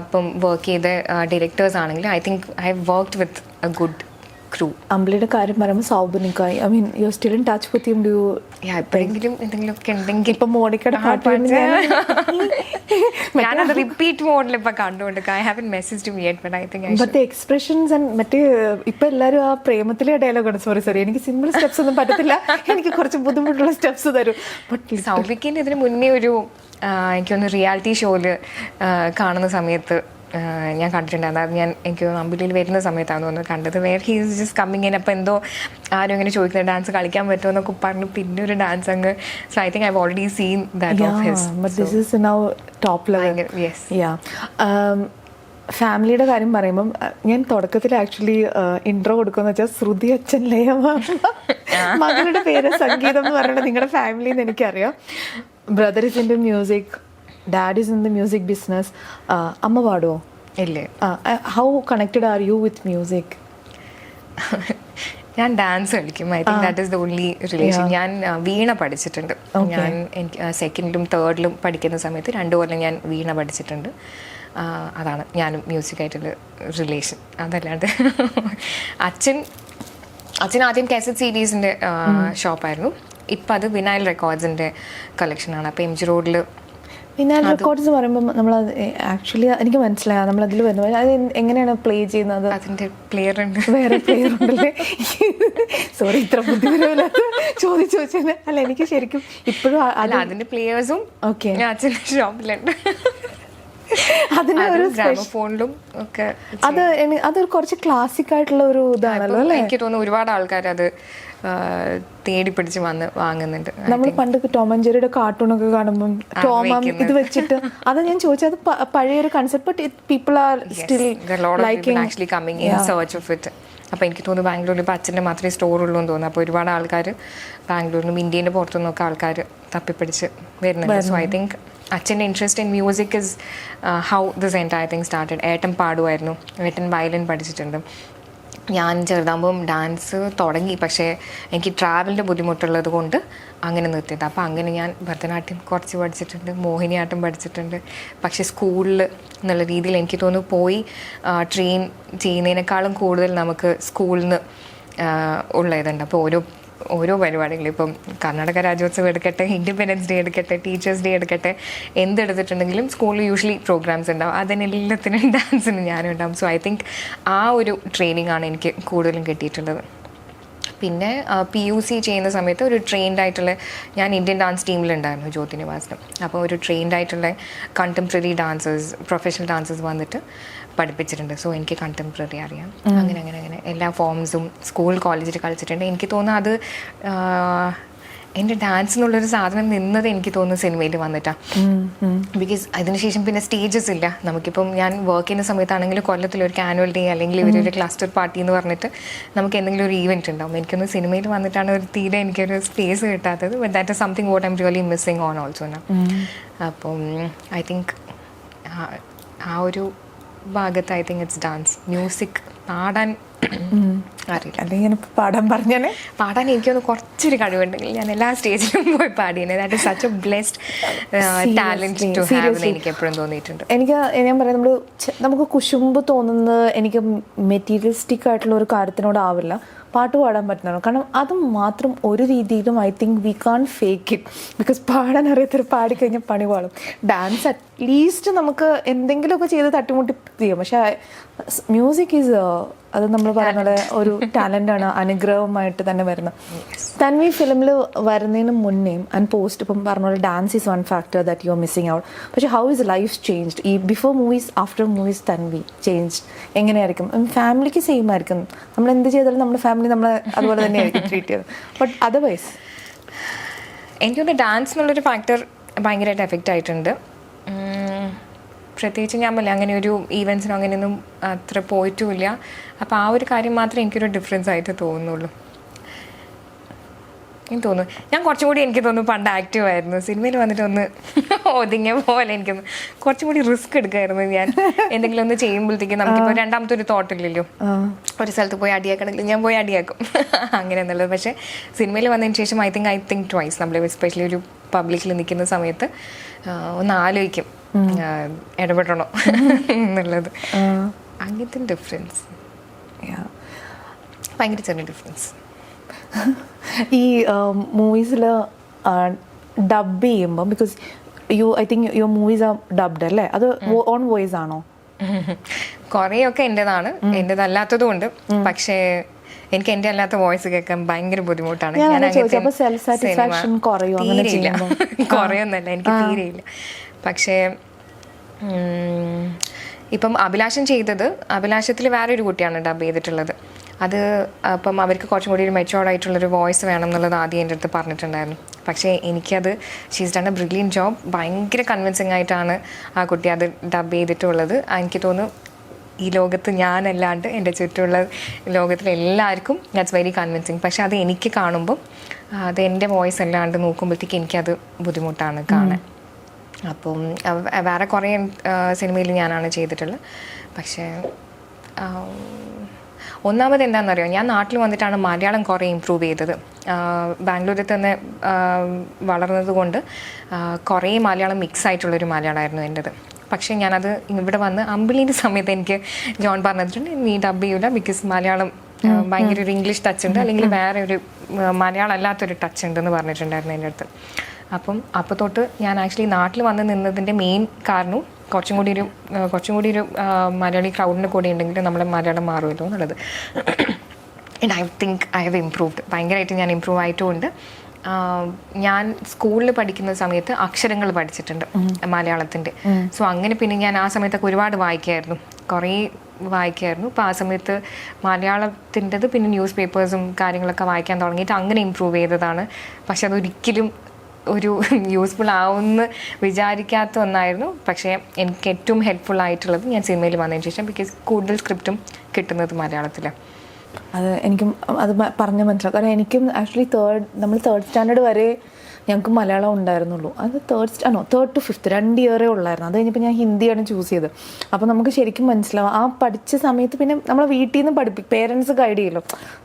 ഇപ്പം വർക്ക് ചെയ്ത ഡയറക്ടേഴ്സ് ആണെങ്കിലും I think I have worked with a good crew. അമ്പിളിയുടെ കാര്യം പറയുമ്പോൾ സൗബിനിക്കായി I mean you still in touch with him? Do you എപ്പോഴെങ്കിലും എന്തെങ്കിലുമൊക്കെ ഉണ്ടെങ്കിൽ ഇപ്പം മോണിക്കയുടെ പാട്ട് ഞാനത് റിപ്പീറ്റ് മോഡിൽ ഇപ്പം കണ്ടുകൊണ്ട് I haven't message me yet, but I think but expressions and മറ്റേ ഇപ്പം എല്ലാവരും ആ പ്രേമത്തിലെ ഡയലോഗാണ്. സോറി എനിക്ക് സിമ്പിൾ സ്റ്റെപ്സ് ഒന്നും പറ്റത്തില്ല, എനിക്ക് കുറച്ച് ബുദ്ധിമുട്ടുള്ള സ്റ്റെപ്സ് തരും. ബട്ട് സൗബിക്കിൻ്റെ ഇതിന് മുന്നേ ഒരു എനിക്കൊന്ന് റിയാലിറ്റി ഷോയിൽ കാണുന്ന സമയത്ത് ഞാൻ കണ്ടിട്ടുണ്ടായിരുന്നു. അത് എനിക്ക് അമ്പിളിയിൽ വരുന്ന സമയത്താണ് തോന്നുന്നു കണ്ടത്. Where he is just coming in. അപ്പോൾ എന്തോ ആരും ഇങ്ങനെ ചോദിക്കുന്നത് ഡാൻസ് കളിക്കാൻ പറ്റുമോ എന്നൊക്കെ പറഞ്ഞു, പിന്നെ ഒരു ഡാൻസ് അങ്ങ്. So I think I have already scene that of his. But this is now top level. Yes. ഫാമിലിയുടെ കാര്യം പറയുമ്പം ഞാൻ തുടക്കത്തിൽ ആക്ച്വലി ഇൻട്രോ കൊടുക്കുമെന്ന് വെച്ചാൽ ശ്രുതി അച്ഛൻ ലയമ്മ മകളുടെ പേര് സംഗീതം എന്ന് പറയുന്നത് നിങ്ങളുടെ ഫാമിലി എന്ന് എനിക്കറിയാം. Brother is in the music, dad is in the music business. അമ്മ പാടുമോ? ഇല്ലേ. How connected are you with music? ഞാൻ ഡാൻസ് കളിക്കും. I think that is the only relation. ഞാൻ വീണ പഠിച്ചിട്ടുണ്ട്. ഞാൻ എനിക്ക് സെക്കൻഡിലും തേർഡിലും പഠിക്കുന്ന സമയത്ത് 2 കൊല്ലം ഞാൻ വീണ പഠിച്ചിട്ടുണ്ട്. അതാണ് ഞാനും മ്യൂസിക്കായിട്ടുള്ള റിലേഷൻ. അതല്ലാണ്ട് അച്ഛൻ ആദ്യം കാസറ്റ് സീരീസിൻ്റെ ഷോപ്പായിരുന്നു. ഇപ്പം അത് വിനായൽ റെക്കോർഡ്സിൻ്റെ കളക്ഷനാണ്. അപ്പോൾ MG റോഡിൽ വിനായൽ റെക്കോർഡ്സ് പറയുമ്പോൾ നമ്മൾ ആക്ച്വലി എനിക്ക് മനസ്സിലായി നമ്മളതിൽ വരുന്നത് അത് എങ്ങനെയാണ് പ്ലേ ചെയ്യുന്നത്? അതിൻ്റെ പ്ലെയർ ഉണ്ട്, വേറെ പ്ലെയർ ഉണ്ടല്ലേ? സോറി, ഇത്ര ബുദ്ധിമുട്ടില്ല ചോദിച്ചു വെച്ചാൽ. അല്ല, എനിക്ക് ശരിക്കും ഇപ്പോഴും അല്ല അതിൻ്റെ പ്ലെയേഴ്സും ഓക്കെ അച്ഛൻ്റെ ഷോപ്പിലുണ്ട്. അതിന്റെ ഒരു ഗ്രാമഫോണിലും ഒക്കെ അതൊരു കുറച്ച് ക്ലാസിക് ആയിട്ടുള്ള ഒരു ഇതാണല്ലോ അല്ലേ? എനിക്ക് തോന്നുന്നു ഒരുപാട് ആൾക്കാർ അത് തേടി പിടിച്ച് വന്ന് വാങ്ങുന്നുണ്ട്. നമ്മൾ പണ്ട് ടോം ആൻഡ് ജെറിയുടെ കാർട്ടൂണൊക്കെ കാണുമ്പോൾ ടോം ഇത് വെച്ചിട്ട് അത് ഞാൻ ചോദിച്ചത് പഴയൊരു concept, but people are still liking actually coming in search of it. അപ്പോൾ എനിക്ക് തോന്നുന്നു ബാംഗ്ലൂരിൽ ഇപ്പോൾ അച്ഛൻ്റെ മാത്രമേ സ്റ്റോർ ഉള്ളൂ എന്ന് തോന്നുന്നു. അപ്പോൾ ഒരുപാട് ആൾക്കാർ ബാംഗ്ലൂരിൽ നിന്നും ഇന്ത്യൻ്റെ പുറത്തുനിന്നൊക്കെ ആൾക്കാർ തപ്പിപ്പിടിച്ച് വരുന്നുണ്ട്. സോ ഐ തിങ്ക് അച്ഛൻ്റെ interest in music is how this entire thing started. ഏട്ടൻ പാടുമായിരുന്നു, ഏട്ടൻ വയലിൻ പഠിച്ചിട്ടുണ്ട്. ഞാൻ ചെറുതാകുമ്പം ഡാൻസ് തുടങ്ങി, പക്ഷേ എനിക്ക് ട്രാവലിൻ്റെ ബുദ്ധിമുട്ടുള്ളത് കൊണ്ട് അങ്ങനെ നിർത്തിയത്. അപ്പോൾ അങ്ങനെ ഞാൻ ഭരതനാട്യം കുറച്ച് പഠിച്ചിട്ടുണ്ട്, മോഹിനിയാട്ടം പഠിച്ചിട്ടുണ്ട്. പക്ഷേ സ്കൂളിൽ എന്നുള്ള രീതിയിൽ എനിക്ക് തോന്നുന്നു പോയി ട്രെയിൻ ചെയ്യുന്നതിനേക്കാളും കൂടുതൽ നമുക്ക് സ്കൂളിൽ നിന്ന് ഉള്ള ഇതുണ്ട്. അപ്പോൾ ഓരോ പരിപാടികളും ഇപ്പം കർണാടക രാജ്യോത്സവം എടുക്കട്ടെ, ഇൻഡിപെൻഡൻസ് ഡേ എടുക്കട്ടെ, ടീച്ചേഴ്സ് ഡേ എടുക്കട്ടെ, എന്തെടുത്തിട്ടുണ്ടെങ്കിലും സ്കൂളിൽ യൂഷ്വലി പ്രോഗ്രാംസ് ഉണ്ടാവും. അതിനെല്ലാത്തിനും ഡാൻസിന് ഞാനും ഉണ്ടാവും. സോ ഐ തിങ്ക് ആ ഒരു ട്രെയിനിങ് ആണ് എനിക്ക് കൂടുതലും കിട്ടിയിട്ടുള്ളത്. പിന്നെ PUC ചെയ്യുന്ന സമയത്ത് ഒരു ട്രെയിൻഡ് ആയിട്ടുള്ള, ഞാൻ ഇന്ത്യൻ ഡാൻസ് ടീമിലുണ്ടായിരുന്നു ജ്യോതി നിവാസിലും. അപ്പോൾ ഒരു ട്രെയിൻഡ് ആയിട്ടുള്ള കണ്ടംപററി ഡാൻസേഴ്സ്, പ്രൊഫഷണൽ ഡാൻസേഴ്സ് വന്നിട്ട് പഠിപ്പിച്ചിട്ടുണ്ട്. സോ എനിക്ക് കണ്ടംപററി അറിയാം. അങ്ങനെ എല്ലാ ഫോംസും സ്കൂൾ കോളേജിൽ കളിച്ചിട്ടുണ്ട്. എനിക്ക് തോന്നുന്നു അത് എൻ്റെ ഡാൻസ് എന്നുള്ളൊരു സാധനം നിന്നത് എനിക്ക് തോന്നുന്നു സിനിമയിൽ വന്നിട്ടാണ്. ബിക്കോസ് അതിനുശേഷം പിന്നെ സ്റ്റേജസ് ഇല്ല നമുക്കിപ്പം. ഞാൻ വർക്ക് ചെയ്യുന്ന സമയത്താണെങ്കിലും കൊല്ലത്തിലൊരു ആനുവൽ ഡേ അല്ലെങ്കിൽ ഒരു ക്ലസ്റ്റർ പാർട്ടി എന്ന് പറഞ്ഞിട്ട് നമുക്ക് എന്തെങ്കിലും ഒരു ഈവൻറ്റ് ഉണ്ടാവും. എനിക്കൊന്ന് സിനിമയിൽ വന്നിട്ടാണ് ഒരു തീരെ എനിക്കൊരു സ്പേസ് കിട്ടാത്തത്. But that is something what I'm really missing on also. അപ്പം ഐ തിങ്ക് ആ ഒരു ഭാഗത്ത് I think it's dance. Music പാടാൻ അറിയില്ല, അല്ലെങ്കിൽ പാടാൻ എനിക്കൊന്ന് കുറച്ചൊരു കഴിവുണ്ടെങ്കിൽ ഞാൻ എല്ലാ സ്റ്റേജിലും പോയി പാടിയത്. That is such a blessed talent to have എന്ന് എനിക്ക് എപ്പോഴും തോന്നിയിട്ടുണ്ട്. ഞാൻ പറയാം, നമുക്ക് കുശുമ്പ് തോന്നുന്നത് എനിക്ക് മെറ്റീരിയലിസ്റ്റിക് ആയിട്ടുള്ള ഒരു കാര്യത്തിനോടാവില്ല. പാട്ട് പാടാൻ പറ്റുന്നതാണ്. കാരണം അത് മാത്രം ഒരു രീതിയിലും I think we can't fake it. Because പാടാൻ അറിയാത്തൊരു പാടിക്കഴിഞ്ഞാൽ പണി പാടും. ഡാൻസ് അറ്റ്ലീസ്റ്റ് നമുക്ക് എന്തെങ്കിലുമൊക്കെ ചെയ്ത് തട്ടിമുട്ടി ചെയ്യാം. പക്ഷേ മ്യൂസിക് ഈസ് അത് നമ്മൾ പറയുന്നത് ഒരു ടാലൻ്റാണ്, അനുഗ്രഹമായിട്ട് തന്നെ വരുന്നത്. തൻവി ഫിലിമിൽ വരുന്നതിന് മുന്നേയും ആൻഡ് പോസ്റ്റ് ഇപ്പം പറഞ്ഞ പോലെ dance is one factor that you R missing out. പക്ഷേ ഹൗ ഇസ് ലൈഫ് ചേഞ്ച്ഡ്? ഈ before movies, after movies Tanvi changed എങ്ങനെയായിരിക്കും? ഫാമിലിക്ക് സെയിം ആയിരിക്കും. നമ്മൾ എന്ത് ചെയ്താലും നമ്മുടെ ഫാമിലി നമ്മളെ അതുപോലെ തന്നെയായിരിക്കും ട്രീറ്റ് ചെയ്തത്. ബട്ട് അതർവൈസ് എനിക്കൊന്ന് ഡാൻസ് എന്നുള്ളൊരു ഫാക്ടർ ഭയങ്കരമായിട്ട് എഫക്റ്റ് ആയിട്ടുണ്ട്. പ്രത്യേകിച്ച് ഞാൻ പറയില്ല, അങ്ങനെ ഒരു ഈവൻസിനോ അങ്ങനെയൊന്നും അത്ര പോയിട്ടുമില്ല. അപ്പോൾ ആ ഒരു കാര്യം മാത്രമേ എനിക്കൊരു ഡിഫറൻസ് ആയിട്ട് തോന്നുന്നുള്ളൂ. എനിക്ക് തോന്നുന്നു ഞാൻ കുറച്ചും കൂടി എനിക്ക് തോന്നുന്നു പണ്ട് ആക്റ്റീവ് ആയിരുന്നു. സിനിമയിൽ വന്നിട്ട് ഒന്ന് ഒതുങ്ങിയ പോലെ എനിക്കൊന്ന് കുറച്ചും കൂടി റിസ്ക് എടുക്കായിരുന്നു. ഞാൻ എന്തെങ്കിലും ഒന്ന് ചെയ്യുമ്പോഴത്തേക്കും നമുക്കിപ്പോൾ രണ്ടാമത്തെ ഒരു തോട്ടില്ലല്ലോ, ഒരു സ്ഥലത്ത് പോയി അടിയാക്കണമെങ്കിൽ ഞാൻ പോയി അടിയാക്കും അങ്ങനെ എന്നുള്ളത്. പക്ഷേ സിനിമയിൽ വന്നതിന് ശേഷം ഐ തിങ്ക് ട്വൈസ് നമ്മൾ എസ്പെഷ്യലി ഒരു പബ്ലിക്കിൽ നിൽക്കുന്ന സമയത്ത് ഒന്ന് ആലോചിക്കും ഇടപെടണോ എന്നുള്ളത്. അങ്ങനത്തെ ഡിഫറൻസ് ഭയങ്കര ചെറിയ ഡിഫറൻസ്. ഈ മൂവീസിൽ ഡബ് ചെയ്യുമ്പോൾ, because I think your movies are dubbed അല്ലേ? അത് ഓൺ വോയിസ് ആണോ? കുറേയൊക്കെ എൻ്റെതാണ്, എൻ്റെതല്ലാത്തതും ഉണ്ട്. പക്ഷേ എനിക്ക് എൻ്റെ അല്ലാത്ത വോയിസ് കേൾക്കാൻ ഭയങ്കര ബുദ്ധിമുട്ടാണ്. തീരെയില്ല, കുറയൊന്നല്ല, എനിക്ക് തീരെയില്ല. പക്ഷേ ഇപ്പം അഭിലാഷത്തിൽ വേറൊരു കുട്ടിയാണ് ഡബ് ചെയ്തിട്ടുള്ളത്. അത് അപ്പം അവർക്ക് കുറച്ചും കൂടി ഒരു മെച്ചുവേർഡ് ആയിട്ടുള്ളൊരു വോയിസ് വേണം എന്നുള്ളത് ആദ്യം എൻ്റെ അടുത്ത് പറഞ്ഞിട്ടുണ്ടായിരുന്നു. പക്ഷേ എനിക്കത് she's done A brilliant job. ഭയങ്കര കൺവിൻസിങ് ആയിട്ടാണ് ആ കുട്ടി അത് ഡബ് ചെയ്തിട്ടുള്ളത്. എനിക്ക് തോന്നുന്നു ഈ ലോകത്ത് ഞാനല്ലാണ്ട് എൻ്റെ ചുറ്റുമുള്ള ലോകത്തിലെ എല്ലാവർക്കും ദാറ്റ്സ് വെരി കൺവിൻസിങ്. പക്ഷെ അത് എനിക്ക് കാണുമ്പം അത് എൻ്റെ വോയിസ് അല്ലാണ്ട് നോക്കുമ്പോഴത്തേക്ക് എനിക്കത് ബുദ്ധിമുട്ടാണ് കാണാൻ. അപ്പം വേറെ കുറേ സിനിമയിൽ ഞാനാണ് ചെയ്തിട്ടുള്ളത്. പക്ഷേ ഒന്നാമത് എന്താണെന്നറിയോ, ഞാൻ നാട്ടിൽ വന്നിട്ടാണ് മലയാളം കുറേ ഇമ്പ്രൂവ് ചെയ്തത്. ബാംഗ്ലൂരിൽ തന്നെ വളർന്നത് കൊണ്ട് കുറേ മലയാളം മിക്സ് ആയിട്ടുള്ളൊരു മലയാളമായിരുന്നു എൻ്റെത്. പക്ഷേ ഞാനത് ഇവിടെ വന്ന് അമ്പിളീൻ്റെ സമയത്ത് എനിക്ക് ജോൺ പറഞ്ഞിട്ടുണ്ട് നീ ഡബ് ചെയ്യില്ല, ബിക്കോസ് മലയാളം ഭയങ്കര ഒരു ഇംഗ്ലീഷ് ടച്ച് ഉണ്ട്, അല്ലെങ്കിൽ വേറെ ഒരു മലയാളം അല്ലാത്തൊരു ടച്ച് ഉണ്ടെന്ന് പറഞ്ഞിട്ടുണ്ടായിരുന്നു എൻ്റെ അടുത്ത്. അപ്പോൾ തൊട്ട് ഞാൻ ആക്ച്വലി നാട്ടിൽ വന്ന് നിന്നതിൻ്റെ മെയിൻ കാരണവും കുറച്ചും കൂടി ഒരു മലയാളി ക്രൗഡിൻ്റെ കൂടെ ഉണ്ടെങ്കിൽ നമ്മളെ മലയാളം മാറുമല്ലോ എന്നുള്ളത്. And I think I have improved, ഭയങ്കരമായിട്ട് ഞാൻ ഇമ്പ്രൂവ് ആയിട്ടുമുണ്ട്. ഞാൻ സ്കൂളിൽ പഠിക്കുന്ന സമയത്ത് അക്ഷരങ്ങൾ പഠിച്ചിട്ടുണ്ട് മലയാളത്തിൻ്റെ. സോ അങ്ങനെ പിന്നെ ഞാൻ ആ സമയത്തൊക്കെ ഒരുപാട് കുറേ വായിക്കായിരുന്നു. അപ്പോൾ ആ സമയത്ത് മലയാളത്തിൻ്റെത് പിന്നെ ന്യൂസ് പേപ്പേഴ്സും കാര്യങ്ങളൊക്കെ വായിക്കാൻ തുടങ്ങിയിട്ട് അങ്ങനെ ഇമ്പ്രൂവ് ചെയ്തതാണ്. പക്ഷെ അതൊരിക്കലും ഒരു യൂസ്ഫുൾ ആവുമെന്ന് വിചാരിക്കാത്ത ഒന്നായിരുന്നു. പക്ഷേ എനിക്ക് ഏറ്റവും ഹെൽപ്ഫുൾ ആയിട്ടുള്ളത് ഞാൻ സിനിമയിൽ വന്നതിന് ശേഷം, ബിക്കോസ് കൂടുതൽ സ്ക്രിപ്റ്റും കിട്ടുന്നത് മലയാളത്തിലാണ്. അത് എനിക്കും അത് പറഞ്ഞ് മനസ്സിലാക്കാം. കാരണം എനിക്കും ആക്ച്വലി നമ്മൾ തേർഡ് സ്റ്റാൻഡേർഡ് വരെ ഞങ്ങൾക്ക് മലയാളം ഉണ്ടായിരുന്നുള്ളൂ. അത് തേർഡ് ടു ഫിഫ്ത്ത് 2 ഇയറേ ഉള്ളായിരുന്നു. അത് കഴിഞ്ഞപ്പോൾ ഞാൻ ഹിന്ദിയാണ് ചൂസ് ചെയ്തത്. അപ്പോൾ നമുക്ക് ശരിക്കും മനസ്സിലാവും ആ പഠിച്ച സമയത്ത്. പിന്നെ നമ്മളെ വീട്ടിൽ നിന്ന് പേരൻസ് ഗൈഡ് ചെയ്യല്ലോ.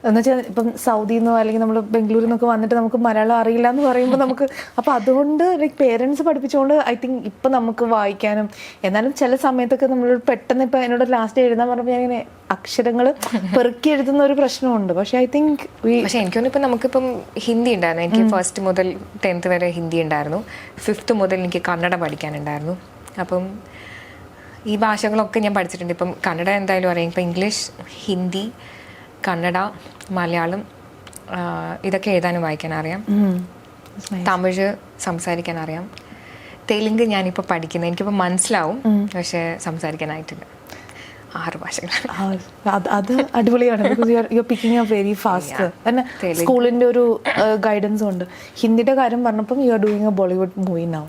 എന്ന് വെച്ചാൽ ഇപ്പം സൗദിയിൽ നിന്നോ അല്ലെങ്കിൽ നമ്മൾ ബംഗളൂരിൽ നിന്നൊക്കെ വന്നിട്ട് നമുക്ക് മലയാളം അറിയില്ല എന്ന് പറയുമ്പോൾ നമുക്ക് അപ്പോൾ അതുകൊണ്ട് ലൈക്ക് പേരൻസ് പഠിപ്പിച്ചുകൊണ്ട് ഐ തിങ്ക് ഇപ്പം നമുക്ക് വായിക്കാനും. എന്നാലും ചില സമയത്തൊക്കെ നമ്മൾ പെട്ടെന്ന് ഇപ്പം എന്നോട് ലാസ്റ്റ് എഴുതാൻ പറഞ്ഞപ്പോൾ ഞാനിങ്ങനെ അക്ഷരങ്ങൾ പെറുക്കി എഴുതുന്ന ഒരു പ്രശ്നമുണ്ട്. പക്ഷേ ഐ തിങ്ക് പക്ഷേ എനിക്കൊന്നും ഇപ്പം നമുക്കിപ്പം ഹിന്ദി ഉണ്ടായിരുന്നു. എനിക്ക് 1st മുതൽ 10th വരെ ഹിന്ദി ഉണ്ടായിരുന്നു. 5th മുതൽ എനിക്ക് കന്നഡ പഠിക്കാനുണ്ടായിരുന്നു. അപ്പം ഈ ഭാഷകളൊക്കെ ഞാൻ പഠിച്ചിട്ടുണ്ട്. ഇപ്പം കന്നഡ എന്തായാലും അറിയാം. ഇപ്പം ഇംഗ്ലീഷ്, ഹിന്ദി, കന്നഡ, മലയാളം ഇതൊക്കെ എഴുതാനും വായിക്കാൻ അറിയാം. തമിഴ് സംസാരിക്കാൻ അറിയാം. തെലുങ്ക് ഞാനിപ്പോൾ പഠിക്കുന്നത്, എനിക്കിപ്പോൾ മനസ്സിലാവും, പക്ഷേ സംസാരിക്കാനായിട്ടില്ല. 6 ഭാഷകൾ. അത് അടിപൊളിയാണ്. Because you are picking up very fast. തന്നെ സ്കൂളിൻ്റെ ഒരു ഗൈഡൻസും ഉണ്ട്. ഹിന്ദിയുടെ കാര്യം പറഞ്ഞപ്പം you are doing a Bollywood movie now.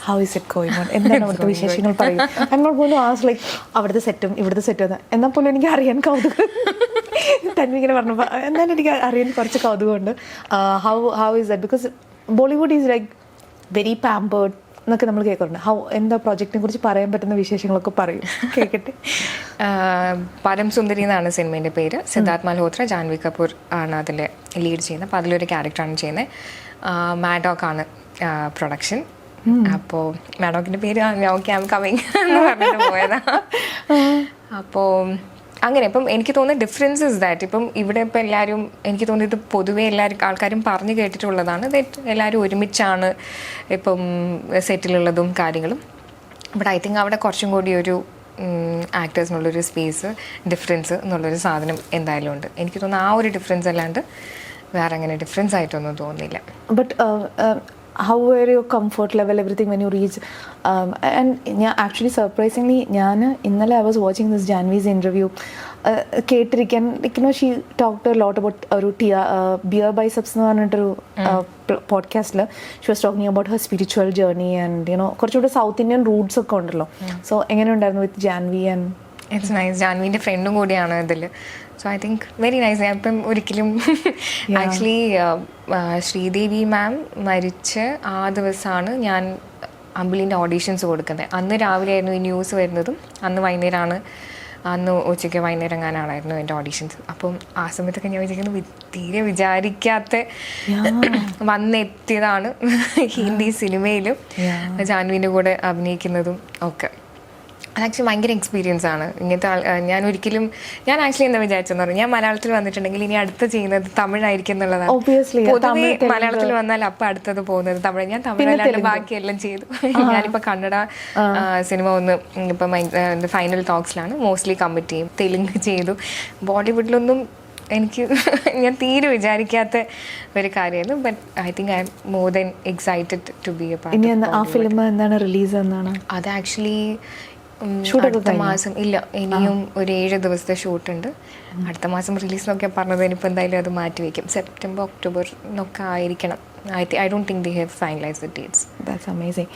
How is it going on? എന്താണ് അവിടുത്തെ വിശേഷങ്ങൾ പറയും? I'm not going to ask like അവിടുത്തെ സെറ്റും ഇവിടുത്തെ സെറ്റും എന്നാൽ പോലും എനിക്ക് അറിയാൻ കൗതുകം. തൻവി ഇങ്ങനെ പറഞ്ഞപ്പോൾ എന്നാലും എനിക്ക് അറിയാൻ കുറച്ച് കൗതുകമുണ്ട്. How is that? Because Bollywood is like very pampered എന്നൊക്കെ നമ്മൾ കേൾക്കുന്നുണ്ട്. എന്താ പ്രോജക്റ്റിനെ കുറിച്ച് പറയാൻ പറ്റുന്ന വിശേഷങ്ങളൊക്കെ പറയും, കേൾക്കട്ടെ. പരം സുന്ദരി എന്നാണ് സിനിമേൻ്റെ പേര്. സിദ്ധാർത്ഥ് മൽഹോത്ര, ജാൻവി കപൂർ ആണ് അതിൽ ലീഡ് ചെയ്യുന്നത്. അപ്പോൾ അതിലൊരു ക്യാരക്ടറാണ് ചെയ്യുന്നത്. മാഡോക്ക് ആണ് പ്രൊഡക്ഷൻ. അപ്പോൾ മാഡോക്കിൻ്റെ പേര് ഓക്കെ ഐ ആം കമ്മിങ് എന്ന് പറഞ്ഞിട്ട് പോയതാ. അപ്പോൾ അങ്ങനെ ഇപ്പം എനിക്ക് തോന്നുന്ന ഡിഫറൻസ് ഇസ് ദാറ്റ് ഇപ്പം ഇവിടെ ഇപ്പം എല്ലാവരും എനിക്ക് തോന്നിയത് പൊതുവേ ആൾക്കാരും പറഞ്ഞു കേട്ടിട്ടുള്ളതാണ് ദാറ്റ് എല്ലാവരും ഒരുമിച്ചാണ് ഇപ്പം സെറ്റിലുള്ളതും കാര്യങ്ങളും. ബട്ട് ഐ തിങ്ക് അവിടെ കുറച്ചും കൂടി ഒരു ആക്ടേഴ്സിനുള്ളൊരു സ്പേസ് ഡിഫറൻസ് എന്നുള്ളൊരു സാധനം എന്തായാലും ഉണ്ട്. എനിക്ക് തോന്നുന്നു ആ ഒരു ഡിഫറൻസ് അല്ലാണ്ട് വേറെ അങ്ങനെ ഡിഫറൻസ് ആയിട്ടൊന്നും തോന്നുന്നില്ല. But how were your comfort level, everything when you reach and actually surprisingly ഇന്നലെ I was watching this Janvi's interview കേട്ടിരിക്കാൻ she talked a lot about ഒരു beer biceps എന്ന് പറഞ്ഞിട്ടൊരു പോഡ്കാസ്റ്റിൽ she was talking about her spiritual journey and കുറച്ചുകൂടെ south Indian roots ഒക്കെ ഉണ്ടല്ലോ. So എങ്ങനെ ഉണ്ടായിരുന്നു with Janhvi? And it's nice. ജാൻവിൻ്റെ ഫ്രണ്ടും കൂടിയാണ് ഇതിൽ. So I think very nice. ഞാൻ ഇപ്പം ഒരിക്കലും ആക്ച്വലി ശ്രീദേവി മാം മരിച്ച ആ ദിവസമാണ് ഞാൻ അമ്പിളിൻ്റെ ഓഡീഷൻസ് കൊടുക്കുന്നത്. അന്ന് രാവിലെ ആയിരുന്നു ഈ ന്യൂസ് വരുന്നതും അന്ന് ഉച്ചയ്ക്ക് വൈകുന്നേരം എങ്ങാനാണായിരുന്നു എൻ്റെ ഓഡീഷൻസ്. അപ്പം ആ സമയത്തൊക്കെ ഞാൻ വിചാരിക്കുന്നു തീരെ വിചാരിക്കാത്ത വന്നെത്തിയതാണ് ഹിന്ദി സിനിമയിലും ജാൻവിൻ്റെ കൂടെ അഭിനയിക്കുന്നതും ഒക്കെ. അത് ആക്ച്വലി ഭയങ്കര എക്സ്പീരിയൻസ് ആണ്. ഇങ്ങനത്തെ ഞാൻ ആക്ച്വലി എന്താ വിചാരിച്ചെന്ന് പറഞ്ഞു, ഞാൻ മലയാളത്തിൽ വന്നിട്ടുണ്ടെങ്കിൽ ഇനി അടുത്ത് ചെയ്യുന്നത് തമിഴായിരിക്കും എന്നുള്ളതാണ്. പൊതുവെ മലയാളത്തിൽ വന്നാൽ അപ്പം അടുത്തത് പോകുന്നത് തമിഴ്. ഞാൻ തമിഴല്ലാണ്ട് ബാക്കിയെല്ലാം ചെയ്തു. ഞാനിപ്പോൾ കന്നഡ സിനിമ ഇപ്പം ഫൈനൽ ടോക്സിലാണ്, മോസ്റ്റ്ലി കമ്മിറ്റ് ചെയ്യും. തെലുങ്ക് ചെയ്തു. ബോളിവുഡിലൊന്നും ഞാൻ തീരെ വിചാരിക്കാത്ത ഒരു കാര്യമായിരുന്നു. But I think I'm more than excited to be a part. ആ ഫിലിം എന്താണ് റിലീസ് എന്നാണ്? അത് ആക്ച്വലി അടുത്ത മാസം ഇല്ല, ഇനിയും ഒരു 7 ദിവസത്തെ ഷൂട്ടുണ്ട്. അടുത്ത മാസം റിലീസ് എന്നൊക്കെ പറഞ്ഞത്. ഇനിയിപ്പോൾ എന്തായാലും അത് മാറ്റി വയ്ക്കും. സെപ്റ്റംബർ ഒക്ടോബർ എന്നൊക്കെ ആയിരിക്കണം. I don't think they have finalised the dates. That's amazing.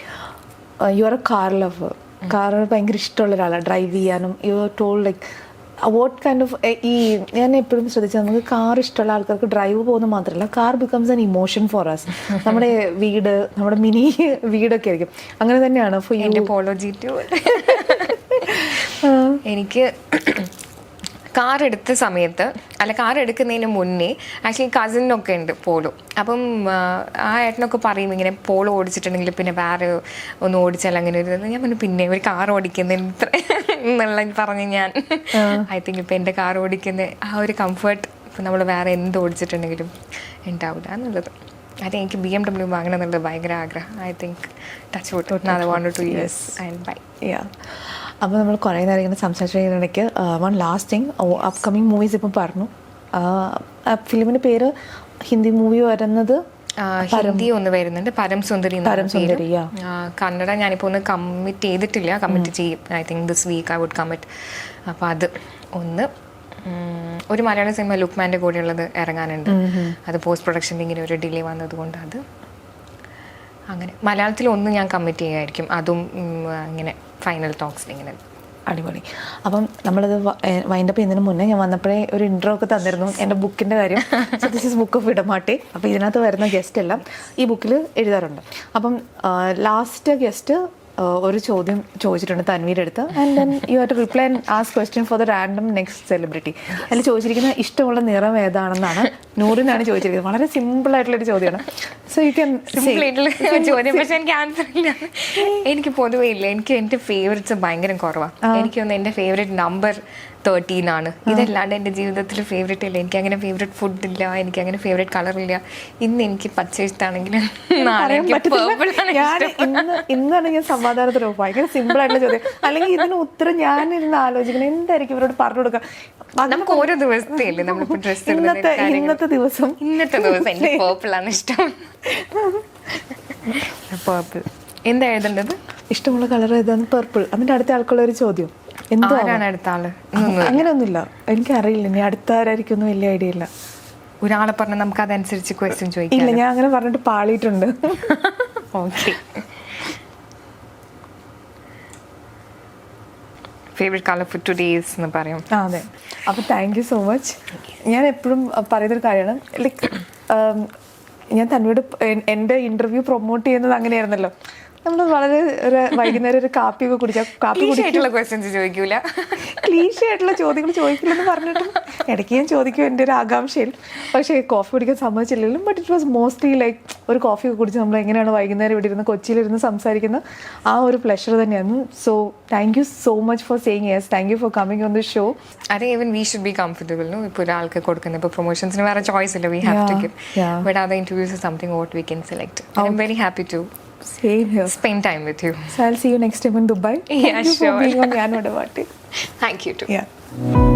U are A car lover. Car ഭയങ്കര ഇഷ്ടമുള്ള ഒരാളാണ് ഡ്രൈവ് ചെയ്യാനും. You told like what kind of ഈ ഞാൻ എപ്പോഴും ശ്രദ്ധിച്ചത് നമുക്ക് കാർ ഇഷ്ടമുള്ള ആൾക്കാർക്ക് ഡ്രൈവ് പോകുന്ന മാത്രമല്ല car becomes an emotion for us. നമ്മുടെ വീട് നമ്മുടെ മിനി വീടൊക്കെ ആയിരിക്കും. അങ്ങനെ തന്നെയാണ് ഫോർ യു. എനിക്ക് കാർ എടുത്ത സമയത്ത് അല്ല കാർ എടുക്കുന്നതിന് മുന്നേ ആക്ച്വലി കസിനൊക്കെ ഉണ്ട് പോളോ. അപ്പം ആ ഏട്ടനൊക്കെ പറയും ഇങ്ങനെ പോളോ ഓടിച്ചിട്ടുണ്ടെങ്കിൽ പിന്നെ വേറെ ഒന്ന് ഓടിച്ചാൽ അങ്ങനെ ഒരു ഞാൻ പറഞ്ഞു പിന്നെ ഒരു കാർ ഓടിക്കുന്നതിന് ഇത്ര എന്നുള്ള പറഞ്ഞ് ഞാൻ ഐ തിങ്ക് ഇപ്പം എൻ്റെ കാർ ഓടിക്കുന്ന ആ ഒരു കംഫർട്ട് ഇപ്പം നമ്മൾ വേറെ എന്ത് ഓടിച്ചിട്ടുണ്ടെങ്കിലും ഉണ്ടാവില്ല എന്നുള്ളത്. അത് എനിക്ക് BMW വാങ്ങണം എന്നുള്ളത് ഭയങ്കര ആഗ്രഹം. I think touch wood 1 2 years and bye. അപ്പോൾ നമ്മൾ കുറേ നേരം ഇങ്ങനെ സംസാരിച്ചിടയ്ക്ക് one last thing upcoming movies ഇപ്പം പറഞ്ഞു. ഫിലിമിൻ്റെ പേര് ഹിന്ദി മൂവി വരുന്നത് ഹിന്ദി ഒന്ന് വരുന്നുണ്ട് പരം സുന്ദരി. കന്നഡ ഞാനിപ്പോൾ ഒന്ന് കമ്മിറ്റ് ചെയ്തിട്ടില്ല, കമ്മിറ്റ് ചെയ്യും. I think this week I would commit. അപ്പോൾ അത് ഒന്ന് ഒരു മലയാള സിനിമ ലുക്മാൻ്റെ കൂടെയുള്ളത് ഇറങ്ങാനുണ്ട്. അത് പോസ്റ്റ് പ്രൊഡക്ഷൻ്റെ ഇങ്ങനെ ഒരു ഡിലേ വന്നതുകൊണ്ട് അത് അങ്ങനെ മലയാളത്തിൽ ഒന്ന് ഞാൻ കമ്മിറ്റ് ചെയ്യുമായിരിക്കും. അതും ഇങ്ങനെ ഫൈനൽ ടോക്സിൽ ഇങ്ങനെ. അടിപൊളി. അപ്പം നമ്മളത് വൈൻഡപ്പ് ചെയ്യുന്നതിന് മുന്നേ ഞാൻ വന്നപ്പോഴേ ഒരു ഇൻട്രോ ഒക്കെ തന്നിരുന്നു എൻ്റെ ബുക്കിൻ്റെ കാര്യം. So this is book of വിടമാട്ടെ. അപ്പോൾ ഇതിനകത്ത് വരുന്ന ഗസ്റ്റ് എല്ലാം ഈ ബുക്കിൽ എഴുതാറുണ്ട്. അപ്പം ലാസ്റ്റ് ഗസ്റ്റ് ഒരു ചോദ്യം ചോദിച്ചിട്ടുണ്ട് തൻവീൻ്റെ അടുത്ത്. And then you have to reply and ask question for the random next celebrity. അതിൽ ചോദിച്ചിരിക്കുന്ന ഇഷ്ടമുള്ള നിറം ഏതാണെന്നാണ്. നൂറിനാണ് ചോദിച്ചിരിക്കുന്നത്. വളരെ സിമ്പിൾ ആയിട്ടുള്ളൊരു ചോദ്യമാണ്. സോ യു ക്യാൻ ചോദ്യം. പക്ഷെ എനിക്ക് ആൻസർ ഇല്ല. എനിക്ക് പൊതുവേ ഇല്ല. എനിക്ക് എൻ്റെ ഫേവറേറ്റ്സ് ഭയങ്കര കുറവാണ്. എനിക്കൊന്ന് എൻ്റെ ഫേവറേറ്റ് നമ്പർ 13 ആണ്. ഇതല്ലാണ്ട് എൻ്റെ ജീവിതത്തിൽ ഫേവറേറ്റ് ഇല്ല. എനിക്കങ്ങനെ ഫേവറേറ്റ് ഫുഡ് ഇല്ല, എനിക്കങ്ങനെ ഫേവറേറ്റ് കളർ ഇല്ല. ഇന്ന് എനിക്ക് പച്ച ഇഷ്ടമാണെങ്കിൽ ഇന്നാണ് ഞാൻ സമാധാനത്തിലോ ഭയങ്കര സിമ്പിൾ ആയിട്ടുള്ള ചോദ്യം. അല്ലെങ്കിൽ ഇതിന് ഉത്തരം ഞാനിരുന്ന് ആലോചിക്കണം എന്തായിരിക്കും ഇവരോട് പറഞ്ഞു കൊടുക്കാം. നമുക്ക് ഓരോ ദിവസത്തെ ഇല്ലേ നമ്മളിപ്പോൾ ഡ്രസ് ഇന്നത്തെ ദിവസം എനിക്ക് പേർപ്പിൾ ആണ് ഇഷ്ടം. പേർപ്പിൾ എന്താ എഴുതേണ്ടത്? ഇഷ്ടമുള്ള കളർ ഏതാണ്? പേർപ്പിൾ. എന്നിട്ട് അടുത്ത ആൾക്കുള്ള ഒരു ചോദ്യം എന്താണ് അടുത്ത ആള്? അങ്ങനെയൊന്നുമില്ല, എനിക്കറിയില്ല. ഇനി അടുത്ത ആരായിരിക്കും ഒന്നും വലിയ ഐഡിയ ഇല്ല. ഒരാളെ പറഞ്ഞാൽ നമുക്ക് അതനുസരിച്ച് ക്വസ്റ്റ്യൻ ചോദിക്കാം. ഇല്ല, ഞാൻ അങ്ങനെ പറഞ്ഞിട്ട് പാളിയിട്ടുണ്ട്. Okay. Favourite colour for today's എന്ന് പറയും. അതെ. അപ്പോൾ താങ്ക് യു സോ മച്ച്. ഞാൻ എപ്പോഴും പറയുന്നൊരു കാര്യമാണ്, ലൈക്ക് ഞാൻ തന്നോട് എൻ്റെ ഇൻ്റർവ്യൂ പ്രൊമോട്ട് ചെയ്യുന്നത് അങ്ങനെയായിരുന്നല്ലോ. നമ്മൾ വളരെ വൈകുന്നേരം ഒരു കാപ്പിയൊക്കെ കുടിച്ചാൽ കാപ്പി കുടിച്ചിട്ടുള്ള ക്വസ്റ്റ്യൻസ് ചോദിക്കൂല, ക്ലീഷേ ആയിട്ടുള്ള ചോദ്യങ്ങൾ ചോദിക്കില്ലെന്ന് പറഞ്ഞിട്ടും ഇടയ്ക്ക് ഞാൻ ചോദിക്കും എൻ്റെ ഒരു ആകാംക്ഷയിൽ. പക്ഷേ കോഫി കുടിക്കാൻ സമ്മതിച്ചില്ലെങ്കിലും but it was mostly like ഒരു കോഫിയൊക്കെ കുടിച്ച് നമ്മൾ എങ്ങനെയാണ് വൈകുന്നേരം ഇവിടെ ഇരുന്ന് കൊച്ചിയിലിരുന്ന് സംസാരിക്കുന്ന ആ ഒരു പ്ലഷർ തന്നെയായിരുന്നു. So thank you so much for saying yes. Thank you for coming on the show. അതെ, even we should be comfortable. ഇപ്പോൾ ഒരാൾക്ക് കൊടുക്കുന്നത് ഇപ്പോൾ പ്രൊമോഷൻസിന് വേറെ ചോയ്സ് ഇല്ല, we have to give. But other interviews is something what we can select. I am very happy to Same here. Spend time with you. So I'll see you next time in Dubai. Yeah, Thank you sure. for being on Njan Vidamatte. Thank you too. Yeah.